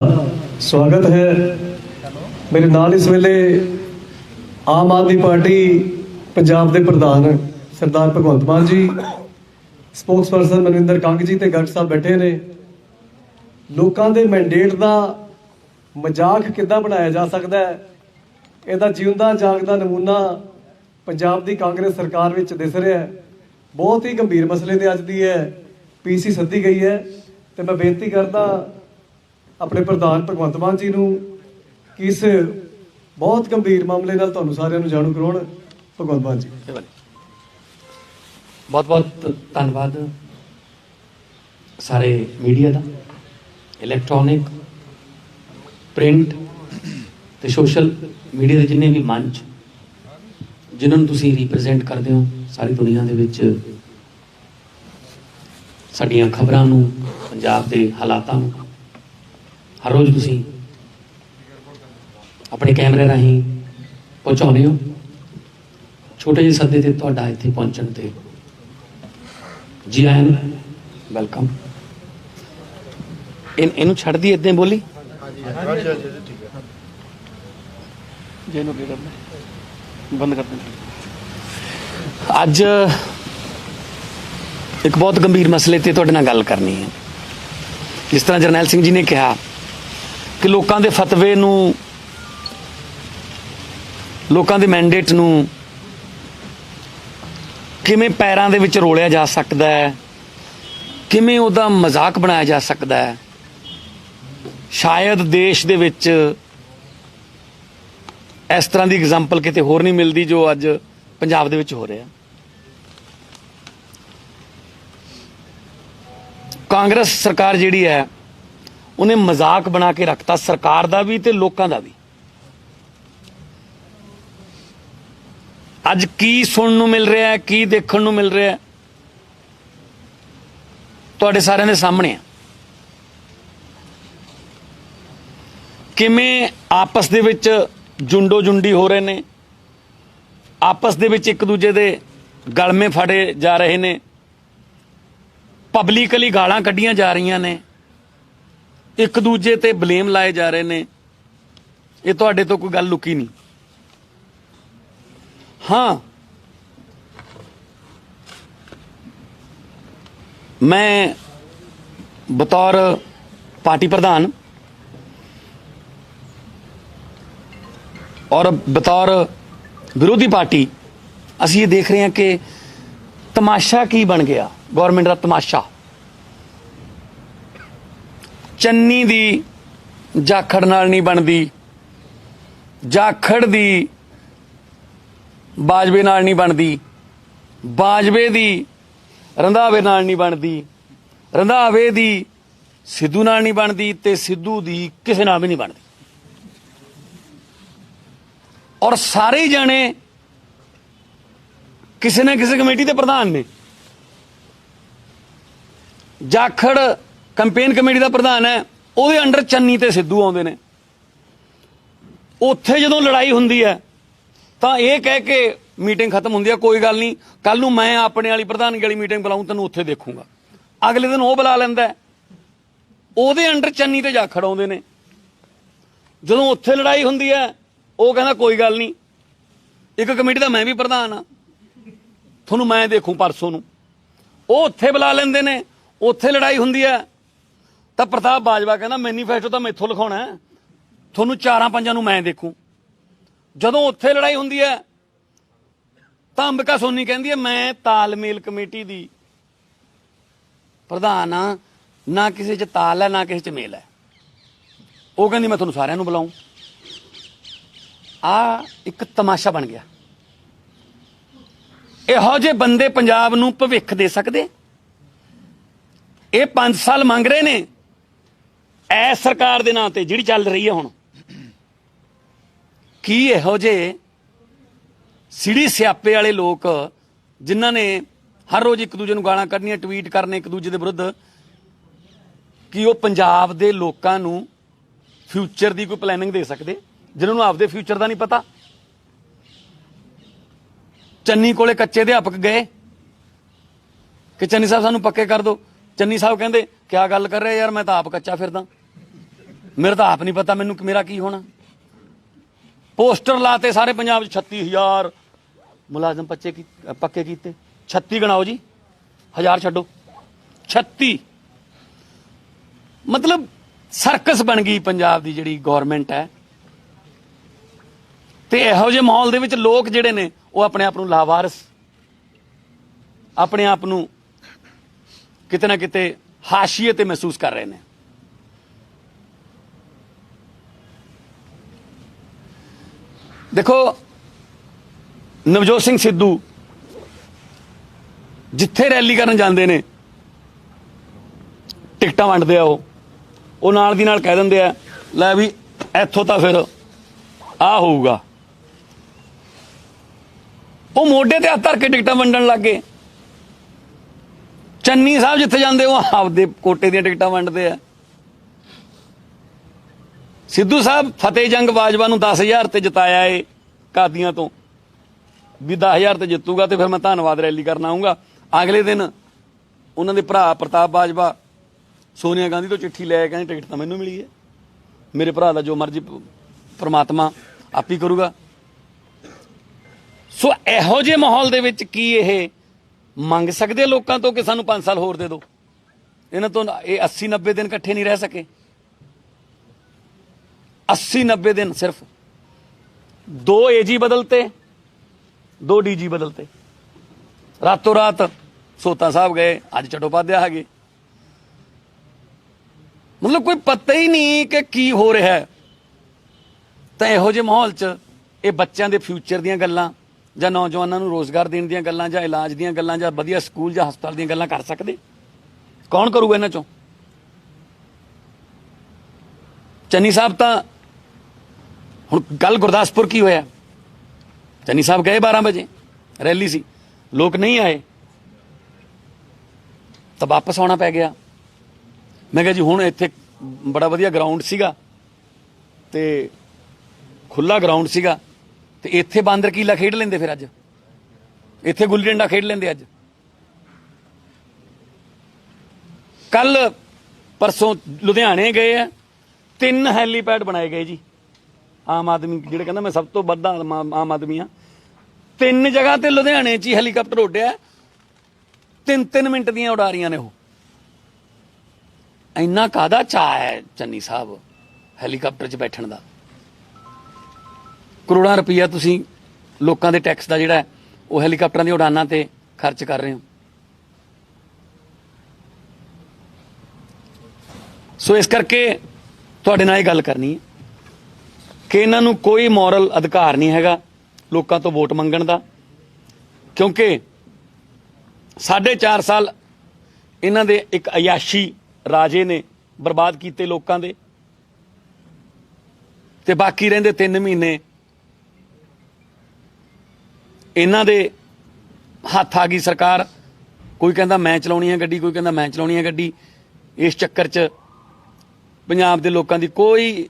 स्वागत है मेरे नाल इस वेले आम आदमी पार्टी पंजाब के प्रधान सरदार भगवंत मान जी, स्पोक्स परसन मनविंदर कंग जी ते गट साहब बैठे ने। लोगों के मैंडेट का मजाक किद्दां बनाया जा सकता है, इसदा जिउंदा जागदा नमूना पंजाब की कांग्रेस सरकार विच दिस रहा है। बहुत ही गंभीर मसले ते अज दी है पीसी सद्दी गई है। तो मैं बेनती करदा अपने प्रधान भगवंत मान जी नूं कि इस बहुत गंभीर मामले नाल तुहानूं सारिआं नूं जाणू कराउण। भगवंत मान जी बहुत बहुत धन्यवाद सारे मीडिया का, इलैक्ट्रॉनिक, प्रिंट ते सोशल मीडिया के जिन्ने भी मंच जिन्होंने तुसीं रिप्रजेंट करते हो सारी दुनिया दे विच साडीआं खबरां नूं, पंजाब दे हालातां नूं हर रोज़ तुसीं अपने कैमरे राहीं पहुँचाउने हो। छोटे ਜਿਹੇ सद्दे ते तुहाडा इत्थे पहुँचण ते जी आया नूं, वेलकम। इनू छड़ दी इदां बोली बंद कर दें। अज एक बहुत गंभीर मसले ते तुहाडे नाल गल करनी है। जिस तरह जरनैल सिंह जी ने कहा कि लोगों के फतवे नूं, लोगों के मैंडेट नूं किवें पैरां दे विच रोलिया जा सकता है, किवें उहदा मजाक बनाया जा सकता है। शायद देश दे विच इस तरह की एग्जाम्पल किते होर नहीं मिलती जो अज पंजाब दे विच हो रहा। कांग्रेस सरकार जिहड़ी है उन्हें मजाक बना के रखता सरकार दा भी ते लोकां दा भी। अज की सुनने नूं मिल रहा है, की देखण नूं मिल रहा है, तुहाडे सारिआं दे सामने है। किवें आपस दे विच जुंडो जुंडी हो रहे ने, आपस दे विच एक दूजे दे गलमे फड़े जा रहे ने, पब्लिकली गालां कड्ढियां जा रही ने, एक दूजे ते ब्लेम लाए जा रहे ने। ये तुहाडे तो कोई गल लुकी नहीं। हाँ, मैं बतौर पार्टी प्रधान और बतौर विरोधी पार्टी असीं ये देख रहे हैं कि तमाशा की बन गया, गौरमेंट का तमाशा। चन्नी दी जाखड़ नाल नहीं बनती, जाखड़ दी बाजवे नाल नहीं बनती, बाजवे दी रंधावे नाल नहीं बनती, रंधावे दी सिद्धू नाल नहीं बनती, ते सिद्धू दी किसी नाल भी नहीं बनती। और सारे ही जाने किसी न किसी कमेटी के प्रधान ने। जाखड़ कंपेन कमेटी का प्रधान है, ਉਹਦੇ अंडर चन्नी ते सिद्धू आउंदे ने। उत्थे जदों लड़ाई हुंदी है तो यह कह के मीटिंग खत्म होंदी है, कोई गल नहीं, कल नूं मैं अपने वाली प्रधानगी वाली मीटिंग बुलाऊं, तैनूं उत्थे देखूंगा। अगले दिन वो बुला लैंदा है, ਉਹਦੇ अंडर चन्नी ते जाखड़ आउंदे ने। जदों उत्थे लड़ाई हुंदी है वो कहना कोई गल नहीं, एक कमेटी का मैं भी प्रधान हाँ, थोनू मैं देखूं परसों नूं। वो उत्थे बुला लैंदे ने, उत्थे लड़ाई हुंदी है तो प्रताप बाजवा कहना मैनीफेस्टो तो मैथों लिखाउणा है, थोनू चारां पंजां नूं मैं देखूं। जदों उत्थे लड़ाई हुंदी है तो अंबिका सोनी कहंदी है मैं तालमेल कमेटी दी प्रधान हाँ, ना किसी च ताल है ना किसी च मेल है। वो कहंदी मैं थोनू सारिआं नूं बुलाऊं। आ एक तमाशा बन गया। इहो जे बंदे पंजाब नूं भविख दे सकदे? ये 5 साल मंग रहे ने इस सरकार दे नां ते जिहड़ी चल रही है हुण। की इहो जे सिड़ी सियापे वाले लोग जिन्हां ने हर रोज़ एक दूजे नूं गालां कढणीਆਂ, ट्वीट करने एक दूजे दे विरुद्ध, कि वो पंजाब दे लोकां नूं फ्यूचर दी कोई प्लैनिंग दे सकदे जिन्होंने आपदे फ्यूचर का नहीं पता? चन्नी कोले कच्चे अध्यापक गए कि चन्नी साहब सानू पक्के कर दो, चन्नी साहब कहते क्या गल कर रहे यार, मैं तो आप कच्चा फिरदा। मेरा तो आप नहीं पता मैनू कि मेरा की होना। पोस्टर लाते सारे पंजाब 36,000 मुलाजम पक्के कीते। 36 गणाओ जी, 1000 छड्डो, 36। मतलब ਸਰਕਸ ਬਣ ਗਈ ਪੰਜਾਬ ਦੀ ਜਿਹੜੀ ਗਵਰਨਮੈਂਟ ਹੈ। ਤੇ ਇਹੋ ਜਿਹੇ ਮਾਹੌਲ ਦੇ ਵਿੱਚ ਲੋਕ ਜਿਹੜੇ ਨੇ ਉਹ ਆਪਣੇ ਆਪ ਨੂੰ ਲਾਵਾਰਸ, ਆਪਣੇ ਆਪ ਨੂੰ ਕਿਤੇ ਨਾ ਕਿਤੇ ਹਾਸ਼ੀਏ ਤੇ ਮਹਿਸੂਸ ਕਰ ਰਹੇ ਨੇ। ਦੇਖੋ ਨਵਜੋਤ ਸਿੰਘ ਸਿੱਧੂ ਜਿੱਥੇ ਰੈਲੀ ਕਰਨ ਜਾਂਦੇ ਨੇ ਟਿਕਟਾਂ ਵੰਡਦੇ ਆ, ਉਹ ਨਾਲ ਦੀ ਨਾਲ ਕਹਿ ਦਿੰਦੇ ਆ ਲੈ ਵੀ ਇੱਥੋਂ ਤਾਂ ਫਿਰ ਆ ਹੋਊਗਾ। ਉਹ ਮੋਢੇ ਤੇ ਹੱਥ ਧਰ ਕੇ ਟਿਕਟਾਂ ਵੰਡਣ ਲੱਗ ਗਏ। ਚੰਨੀ ਸਾਹਿਬ ਜਿੱਥੇ ਜਾਂਦੇ ਉਹ ਆਪਦੇ ਕੋਟੇ ਦੀਆਂ ਟਿਕਟਾਂ ਵੰਡਦੇ ਆ। ਸਿੱਧੂ ਸਾਹਿਬ ਫਤਿਹ ਜੰਗ ਬਾਜਵਾ ਨੂੰ 10,000 ਤੇ ਜਿਤਾਇਆ ਏ ਕਾਦੀਆਂ ਤੋਂ, ਵੀ 10,000 ਤੇ ਜਿੱਤੂਗਾ ਤੇ ਫਿਰ ਮੈਂ ਧੰਨਵਾਦ ਰੈਲੀ ਕਰਨ ਆਊਂਗਾ। ਅਗਲੇ ਦਿਨ ਉਹਨਾਂ ਦੇ ਭਰਾ ਪ੍ਰਤਾਪ ਬਾਜਵਾ ਸੋਨੀਆ ਗਾਂਧੀ ਤੋਂ ਚਿੱਠੀ ਲੈ ਕੇ ਕਹਿੰਦੇ ਟਿਕਟ ਤਾਂ ਮੈਨੂੰ ਮਿਲੀ ਹੈ, ਮੇਰੇ ਭਰਾ ਦਾ ਜੋ ਮਰਜ਼ੀ ਪ੍ਰਮਾਤਮਾ ਆਪ ਹੀ ਕਰੂਗਾ। ਸੋ ਇਹੋ ਜਿਹੇ ਮਾਹੌਲ ਦੇ ਵਿੱਚ ਕੀ ਇਹ ਮੰਗ ਸਕਦੇ ਲੋਕਾਂ ਤੋਂ ਕਿ ਸਾਨੂੰ 5 ਸਾਲ ਹੋਰ ਦੇ ਦਿਓ? ਇਹਨਾਂ ਤੋਂ ਇਹ 80-90 ਦਿਨ ਇਕੱਠੇ ਨਹੀਂ ਰਹਿ ਸਕੇ। 80-90 ਦਿਨ ਸਿਰਫ 2 AG ਬਦਲਤੇ, 2 DG ਬਦਲਤੇ, ਰਾਤੋਂ ਰਾਤ ਸੋਤਾ ਸਾਹਿਬ ਗਏ, ਅੱਜ ਚਟੋਪਾਧਿਆ ਆ ਗਏ। ਮਤਲਬ ਕੋਈ ਪਤਾ ਹੀ ਨਹੀਂ ਕਿ ਕੀ ਹੋ ਰਿਹਾ ਹੈ। ਤਾਂ ਇਹੋ ਜਿਹੇ ਮਾਹੌਲ 'ਚ ਇਹ ਬੱਚਿਆਂ ਦੇ ਫਿਊਚਰ ਦੀਆਂ ਗੱਲਾਂ ਜਾਂ ਨੌਜਵਾਨਾਂ ਨੂੰ ਰੋਜ਼ਗਾਰ ਦੇਣ ਦੀਆਂ ਗੱਲਾਂ ਜਾਂ ਇਲਾਜ ਦੀਆਂ ਗੱਲਾਂ ਜਾਂ ਵਧੀਆ ਸਕੂਲ ਜਾਂ ਹਸਪਤਾਲ ਦੀਆਂ ਗੱਲਾਂ ਕਰ ਸਕਦੇ? ਕੌਣ ਕਰੂਗਾ ਇਹਨਾਂ 'ਚੋਂ? ਚੰਨੀ ਸਾਹਿਬ ਤਾਂ ਹੁਣ ਕੱਲ ਗੁਰਦਾਸਪੁਰ ਕੀ ਹੋਇਆ, ਚੰਨੀ ਸਾਹਿਬ ਗਏ 12 ਵਜੇ, ਰੈਲੀ ਸੀ, ਲੋਕ ਨਹੀਂ ਆਏ ਤਾਂ ਵਾਪਸ ਆਉਣਾ ਪੈ ਗਿਆ। ਮੈਂ ਕਿਹਾ ਜੀ ਹੁਣ ਇੱਥੇ ਬੜਾ ਵਧੀਆ ਗਰਾਊਂਡ ਸੀਗਾ ਤੇ ਖੁੱਲਾ ਗਰਾਊਂਡ ਸੀਗਾ ਤੇ ਇੱਥੇ ਬਾਂਦਰ ਕੀਲਾ ਖੇਡ ਲੈਂਦੇ, ਫਿਰ ਅੱਜ ਇੱਥੇ ਗੁੱਲੀ ਡੰਡਾ ਖੇਡ ਲੈਂਦੇ। ਅੱਜ ਕੱਲ ਪਰਸੋਂ ਲੁਧਿਆਣੇ ਗਏ ਆ, 3 ਹੈਲੀਪੈਡ ਬਣਾਏ ਗਏ ਜੀ। ਆਮ ਆਦਮੀ ਜਿਹੜੇ ਕਹਿੰਦਾ ਮੈਂ ਸਭ ਤੋਂ ਵੱਧ ਆਮ ਆਦਮੀ ਆ, 3 ਜਗ੍ਹਾ ਤੇ ਲੁਧਿਆਣੇ 'ਚ ਹੀ ਹੈਲੀਕਾਪਟਰ ਉੱਡਿਆ, 3-3 ਮਿੰਟ ਦੀਆਂ ਉਡਾਰੀਆਂ ਨੇ ਉਹ। ਇੰਨਾ ਕਾਹਦਾ ਚਾਅ ਹੈ ਚੰਨੀ ਸਾਹਿਬ ਹੈਲੀਕਾਪਟਰ 'ਚ ਬੈਠਣ ਦਾ? ਕਰੋੜਾਂ ਰੁਪਈਆ ਤੁਸੀਂ ਲੋਕਾਂ ਦੇ ਟੈਕਸ ਦਾ ਜਿਹੜਾ ਉਹ ਹੈਲੀਕਾਪਟਰਾਂ ਦੀਆਂ ਉਡਾਨਾਂ ਤੇ ਖਰਚ ਕਰ ਰਹੇ ਹੋ। ਸੋ ਇਸ ਕਰਕੇ ਤੁਹਾਡੇ ਨਾਲ ਇਹ ਗੱਲ ਕਰਨੀ ਹੈ ਕਿ ਇਹਨਾਂ ਨੂੰ ਕੋਈ ਮੋਰਲ ਅਧਿਕਾਰ ਨਹੀਂ ਹੈਗਾ ਲੋਕਾਂ ਤੋਂ ਵੋਟ ਮੰਗਣ ਦਾ, ਕਿਉਂਕਿ 4.5 ਸਾਲ ਇਹਨਾਂ ਦੇ ਇੱਕ ਅਯਾਸ਼ੀ ਰਾਜੇ ਨੇ ਬਰਬਾਦ ਕੀਤੇ ਲੋਕਾਂ ਦੇ, ਤੇ ਬਾਕੀ ਰਹਿੰਦੇ 3 ਮਹੀਨੇ ਇਹਨਾਂ ਦੇ ਹੱਥ ਆ ਗਈ ਸਰਕਾਰ। ਕੋਈ ਕਹਿੰਦਾ ਮੈਂ ਚਲਾਉਣੀ ਹੈ ਗੱਡੀ, ਕੋਈ ਕਹਿੰਦਾ ਮੈਂ ਚਲਾਉਣੀ ਹੈ ਗੱਡੀ। ਇਸ ਚੱਕਰ 'ਚ ਪੰਜਾਬ ਦੇ ਲੋਕਾਂ ਦੀ ਕੋਈ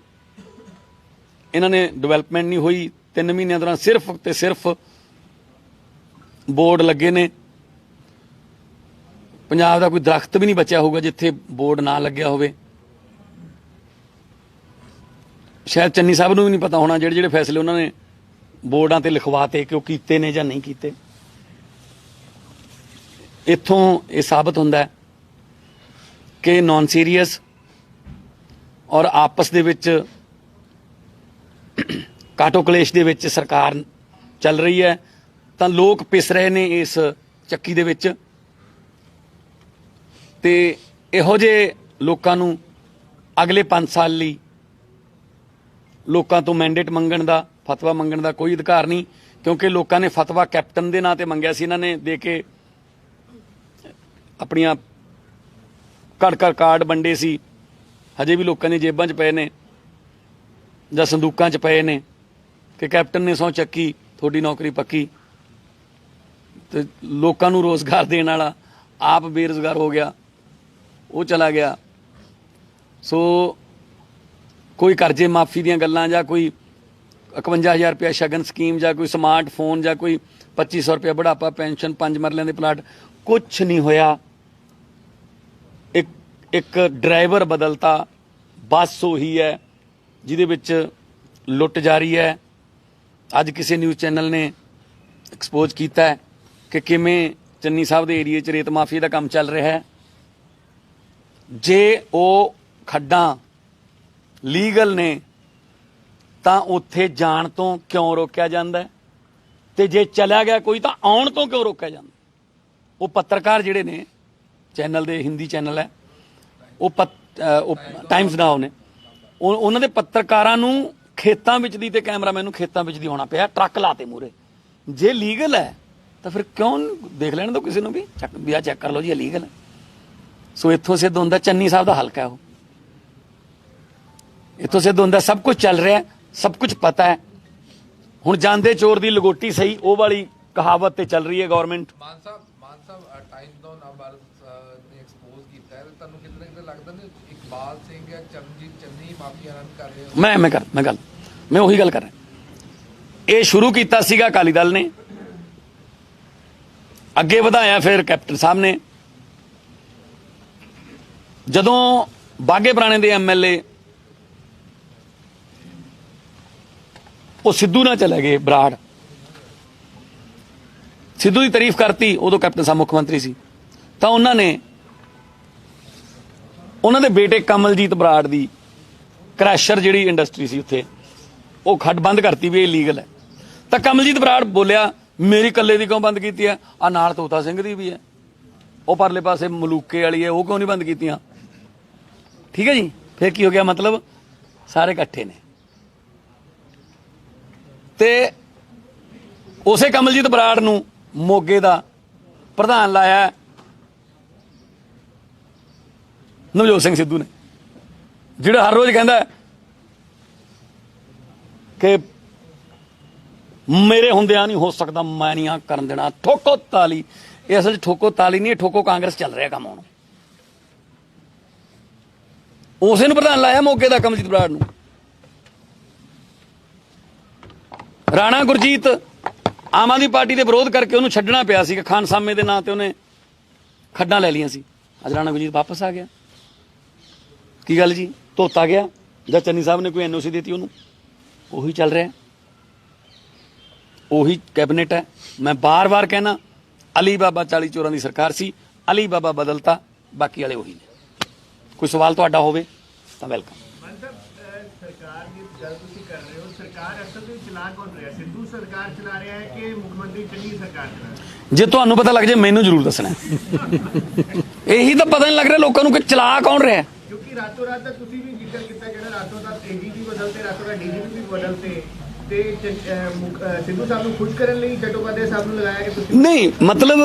ਇਹਨਾਂ ਨੇ ਡਿਵੈਲਪਮੈਂਟ ਨਹੀਂ ਹੋਈ। 3 ਮਹੀਨਿਆਂ ਦੌਰਾਨ ਸਿਰਫ ਤੇ ਸਿਰਫ ਬੋਰਡ ਲੱਗੇ ਨੇ। ਪੰਜਾਬ ਦਾ ਕੋਈ ਦਰਖਤ ਵੀ ਨਹੀਂ ਬਚਿਆ ਹੋਊਗਾ ਜਿੱਥੇ ਬੋਰਡ ਨਾ ਲੱਗਿਆ ਹੋਵੇ। ਸ਼ਾਇਦ ਚੰਨੀ ਸਾਹਿਬ ਨੂੰ ਵੀ ਨਹੀਂ ਪਤਾ ਹੋਣਾ ਜਿਹੜੇ ਫੈਸਲੇ ਉਹਨਾਂ ਨੇ ਬੋਰਡਾਂ ਤੇ ਲਿਖਵਾਤੇ ਕਿ ਉਹ ਕੀਤੇ ਨੇ ਜਾਂ ਨਹੀਂ ਕੀਤੇ। ਇੱਥੋਂ ਇਹ ਸਾਬਤ ਹੁੰਦਾ ਹੈ ਕਿ ਨਾਨ ਸੀਰੀਅਸ ਔਰ ਆਪਸ ਦੇ ਵਿੱਚ ਕਾਟੋ ਕਲੇਸ਼ ਦੇ ਵਿੱਚ ਸਰਕਾਰ ਚੱਲ ਰਹੀ ਹੈ, ਤਾਂ ਲੋਕ ਪਿਸ ਰਹੇ ਨੇ ਇਸ ਚੱਕੀ ਦੇ ਵਿੱਚ। ਤੇ ਇਹੋ ਜਿਹੇ ਲੋਕਾਂ ਨੂੰ ਅਗਲੇ 5 ਸਾਲ ਲਈ ਲੋਕਾਂ ਤੋਂ ਮੈਂਡੇਟ ਮੰਗਣ ਦਾ, ਫਤਵਾ ਮੰਗਣ ਦਾ ਕੋਈ ਅਧਿਕਾਰ ਨਹੀਂ, ਕਿਉਂਕਿ ਲੋਕਾਂ ਨੇ ਫਤਵਾ ਕੈਪਟਨ ਦੇ ਨਾਂ ਤੇ ਮੰਗਿਆ ਸੀ। ਇਹਨਾਂ ਨੇ ਦੇ ਕੇ ਆਪਣੀਆਂ ਘੜ ਕਾਰਡ ਵੰਡੇ ਸੀ, ਹਜੇ ਵੀ ਲੋਕਾਂ ਦੀਆਂ ਜੇਬਾਂ 'ਚ ਪਏ ਨੇ ਜਾਂ ਸੰਦੂਕਾਂ 'ਚ ਪਏ ਨੇ ਕਿ ਕੈਪਟਨ ਨੇ ਸਹੁੰ ਚੱਕੀ, ਤੁਹਾਡੀ ਨੌਕਰੀ ਪੱਕੀ। ਤੇ ਲੋਕਾਂ ਨੂੰ ਰੋਜ਼ਗਾਰ ਦੇਣ ਵਾਲਾ ਆਪ ਬੇਰੁਜ਼ਗਾਰ ਹੋ ਗਿਆ, ਉਹ ਚਲਾ ਗਿਆ। ਸੋ ਕੋਈ ਕਰਜ਼ੇ ਮਾਫੀ ਦੀਆਂ ਗੱਲਾਂ ਜਾਂ ਕੋਈ 51,000 ਰੁਪਇਆ ਸ਼ਗਨ ਸਕੀਮ ਜਾਂ ਕੋਈ ਸਮਾਰਟਫੋਨ ਜਾਂ ਕੋਈ 2500 ਰੁਪਇਆ ਬੁਢਾਪਾ ਪੈਨਸ਼ਨ, 5 ਮਰਲਿਆਂ ਦੇ ਪਲਾਟ, ਕੁਛ ਨਹੀਂ ਹੋਇਆ। ਇੱਕ ਡਰਾਈਵਰ ਬਦਲਤਾ, ਬੱਸ ਉਹੀ ਹੈ, ਜਿਹਦੇ ਵਿੱਚ ਲੁੱਟ ਜਾਰੀ ਹੈ। ਅੱਜ ਕਿਸੇ ਨਿਊਜ਼ ਚੈਨਲ ਨੇ ਐਕਸਪੋਜ਼ ਕੀਤਾ ਹੈ ਕਿ ਕਿਵੇਂ ਚੰਨੀ ਸਾਹਿਬ ਦੇ ਏਰੀਏ 'ਚ ਰੇਤ ਮਾਫੀਆ ਦਾ ਕੰਮ ਚੱਲ ਰਿਹਾ ਹੈ। ਜੇ ਉਹ ਖੱਡਾਂ ਲੀਗਲ ਨੇ ਤਾਂ ਉੱਥੇ ਜਾਣ ਤੋਂ ਕਿਉਂ ਰੋਕਿਆ ਜਾਂਦਾ ਹੈ, ਤੇ ਜੇ ਚਲਾ ਗਿਆ ਕੋਈ ਤਾਂ ਆਉਣ ਤੋਂ ਕਿਉਂ ਰੋਕਿਆ ਜਾਂਦਾ? ਉਹ ਪੱਤਰਕਾਰ ਜਿਹੜੇ ਨੇ, ਚੈਨਲ ਦੇ ਹਿੰਦੀ ਚੈਨਲ ਹੈ ਉਹ ਟਾਈਮਸ ਨਾਓ ਨੇ, ਉਹਨਾਂ ਦੇ ਪੱਤਰਕਾਰਾਂ ਨੂੰ ਖੇਤਾਂ ਵਿੱਚ ਦੀ ਤੇ ਕੈਮਰਾਮੈਨ ਨੂੰ ਖੇਤਾਂ ਵਿੱਚ ਦੀ ਆਉਣਾ ਪਿਆ, ਟਰੱਕ ਲਾਤੇ ਮੂਰੇ। ਜੇ ਲੀਗਲ ਹੈ ਤਾਂ ਫਿਰ ਕਿਉਂ ਦੇਖ ਲੈਣ ਦੋ ਕਿਸੇ ਨੂੰ ਵੀ ਆ ਚੈੱਕ ਕਰ ਲਓ ਜੀ, ਲੀਗਲ ਹੈ। ਸੋ ਇੱਥੋਂ ਸਿੱਧ ਹੁੰਦਾ ਚੰਨੀ ਸਾਹਿਬ ਦਾ ਹਲਕਾ ਹੈ ਉਹ, ਇੱਥੋਂ ਸਿੱਧ ਹੁੰਦਾ ਸਭ ਕੁਝ ਚੱਲ ਰਿਹਾ, ਸਭ ਕੁਝ ਪਤਾ ਹੈ। ਹੁਣ ਜਾਂਦੇ ਚੋਰ ਦੀ ਲਗੋਟੀ ਸਹੀ, ਉਹ ਵਾਲੀ ਕਹਾਵਤ ਤੇ ਚੱਲ ਰਹੀ ਹੈ ਗਵਰਨਮੈਂਟ। ਮਾਨ ਸਾਹਿਬ ਟਾਈਮ ਤੋਂ ਨਾ ਭਾਰਤ ਨੇ ਐਕਸਪੋਜ਼ ਕੀਤਾ ਹੈ, ਤੁਹਾਨੂੰ ਕਿਤੇ ਨਾ ਕਿਤੇ ਲੱਗਦਾ ਨਹੀਂ ਇਕਬਾਲ ਸਿੰਘ ਜਾਂ ਚਰਨਜੀਤ ਚੰਨੀ ਮਾਫੀਆ ਰਨ ਕਰ ਰਹੇ ਹੋ? ਮੈਂ ਉਹੀ ਗੱਲ ਕਰ ਰਿਹਾ। ਇਹ ਸ਼ੁਰੂ ਕੀਤਾ ਸੀਗਾ ਅਕਾਲੀ ਦਲ ਨੇ, ਅੱਗੇ ਵਧਾਇਆ ਫਿਰ ਕੈਪਟਨ ਸਾਹਿਬ ਨੇ। ਜਦੋਂ ਬਾਘੇ ਪੁਰਾਣੇ ਦੇ ਐਮਐਲਏ ਉਹ ਸਿੱਧੂ ਨਾਲ ਚਲੇ ਗਏ, ਬਰਾੜ ਸਿੱਧੂ ਦੀ ਤਾਰੀਫ ਕਰਤੀ, ਉਦੋਂ ਕੈਪਟਨ ਸਾਹਿਬ ਮੁੱਖ ਮੰਤਰੀ ਸੀ, ਤਾਂ ਉਹਨਾਂ ਨੇ ਉਹਨਾਂ ਦੇ ਬੇਟੇ ਕਮਲਜੀਤ ਬਰਾੜ ਦੀ ਕ੍ਰੈਸ਼ਰ ਜਿਹੜੀ ਇੰਡਸਟਰੀ ਸੀ ਉੱਥੇ, ਉਹ ਖੱਡ ਬੰਦ ਕਰਤੀ ਵੀ ਇਹ ਲੀਗਲ ਹੈ। ਤਾਂ ਕਮਲਜੀਤ ਬਰਾੜ ਬੋਲਿਆ ਮੇਰੀ ਕੱਲੇ ਦੀ ਕਿਉਂ ਬੰਦ ਕੀਤੀ ਹੈ, ਆ ਨਾਲ ਤੋਤਾ ਸਿੰਘ ਦੀ ਵੀ ਹੈ, ਉਹ ਪਰਲੇ ਪਾਸੇ ਮਲੂਕੇ ਵਾਲੀ ਹੈ, ਉਹ ਕਿਉਂ ਨਹੀਂ ਬੰਦ ਕੀਤੀਆਂ? ਠੀਕ ਹੈ ਜੀ। ਫਿਰ ਕੀ ਹੋ ਗਿਆ, ਮਤਲਬ ਸਾਰੇ ਇਕੱਠੇ ਨੇ। ਤੇ ਉਸੇ ਕਮਲਜੀਤ ਬਰਾੜ ਨੂੰ ਮੋਗੇ ਦਾ ਪ੍ਰਧਾਨ ਲਾਇਆ ਨਵਜੋਤ ਸਿੰਘ ਸਿੱਧੂ ਨੇ, ਜਿਹੜਾ ਹਰ ਰੋਜ਼ ਕਹਿੰਦਾ ਕਿ ਮੇਰੇ ਹੁੰਦਿਆਂ ਨਹੀਂ ਹੋ ਸਕਦਾ, ਮੈਂ ਨਹੀਂ ਆ ਕਰਨ ਦੇਣਾ, ਠੋਕੋ ਤਾਲੀ। ਇਹ ਅਸਲ 'ਚ ਠੋਕੋ ਤਾਲੀ ਨਹੀਂ, ਠੋਕੋ ਕਾਂਗਰਸ ਚੱਲ ਰਿਹਾ ਕੰਮ ਹੁਣ। ਉਸੇ ਨੂੰ ਪ੍ਰਧਾਨ ਲਾਇਆ ਮੋਗੇ ਦਾ ਕਮਲਜੀਤ ਬਰਾੜ ਨੂੰ। ਰਾਣਾ ਗੁਰਜੀਤ ਆਮ ਆਦਮੀ ਪਾਰਟੀ ਦੇ ਵਿਰੋਧ ਕਰਕੇ ਉਹਨੂੰ ਛੱਡਣਾ ਪਿਆ ਸੀ, ਖਾਨ ਸਾਮੇ ਦੇ ਨਾਂ ਤੇ ਉਹਨੇ ਖੱਡਾਂ ਲੈ ਲਈਆਂ ਸੀ। ਅੱਜ ਰਾਣਾ ਗੁਰਜੀਤ ਵਾਪਸ ਆ ਗਿਆ। ਕੀ ਗੱਲ ਜੀ, ਧੋਤਾ ਗਿਆ ਜਾਂ ਚੰਨੀ ਸਾਹਿਬ ਨੇ ਕੋਈ ਐਨਓਸੀ ਦਿੱਤੀ ਉਹਨੂੰ? ਉਹੀ ਚੱਲ ਰਿਹਾ, ਉਹੀ ਕੈਬਨਿਟ ਹੈ। ਮੈਂ ਬਾਰ-ਬਾਰ ਕਹਿਣਾ, ਅਲੀ ਬਾਬਾ 40 ਚੋਰਾਂ ਦੀ ਸਰਕਾਰ ਸੀ, ਅਲੀ ਬਾਬਾ ਬਦਲਤਾ, ਬਾਕੀ ਵਾਲੇ ਉਹੀ ਨੇ। ਕੋਈ ਸਵਾਲ ਤੁਹਾਡਾ ਹੋਵੇ ਤਾਂ ਵੈਲਕਮ। ਸਰਕਾਰ ਦੀ ਗੱਲ ਤੁਸੀਂ ਕਰ ਰਹੇ ਹੋ, ਸਰਕਾਰ ਅਸਲ ਵਿੱਚ ਚਲਾ ਕੌਣ ਰਿਹਾ? ਸਿੱਧੂ ਸਰਕਾਰ ਚਲਾ ਰਿਹਾ ਹੈ ਕਿ ਮੁੱਖ ਮੰਤਰੀ ਚੰਨੀ ਸਰਕਾਰ ਚਲਾ ਰਹੀ ਹੈ? ਜੇ ਤੁਹਾਨੂੰ ਪਤਾ ਲੱਗ ਜਾਏ ਮੈਨੂੰ ਜ਼ਰੂਰ ਦੱਸਣਾ। ਇਹੀ ਤਾਂ ਪਤਾ ਨਹੀਂ ਲੱਗ ਰਿਹਾ ਲੋਕਾਂ ਨੂੰ ਕਿ ਚਲਾ ਕੌਣ ਰਿਹਾ। ਕਿਉਂਕਿ ਰਾਤੋਂ ਰਾਤ ਦਾ ਤੁਸੀਂ ਵੀ ਜ਼ਿਕਰ ਕੀਤਾ, ਜਿਹੜਾ ਰਾਤੋਂ ਰਾਤ ਏਡੀਜੀ ਬਦਲਤੇ, ਰਾਤੋਂ ਰਾਤ ਡੀਜੀਪੀ ਵੀ ਬਦਲਤੇ, ਤੇ ਸਿੱਧੂ ਸਾਹਿਬ ਨੂੰ ਖੁਸ਼ ਕਰਨ ਲਈ ਚਟੋਪਾਧਿਆਏ ਸਾਹਿਬ ਨੂੰ ਲਗਾਇਆ ਕਿ ਤੁਸੀਂ ਨਹੀਂ, ਮਤਲਬ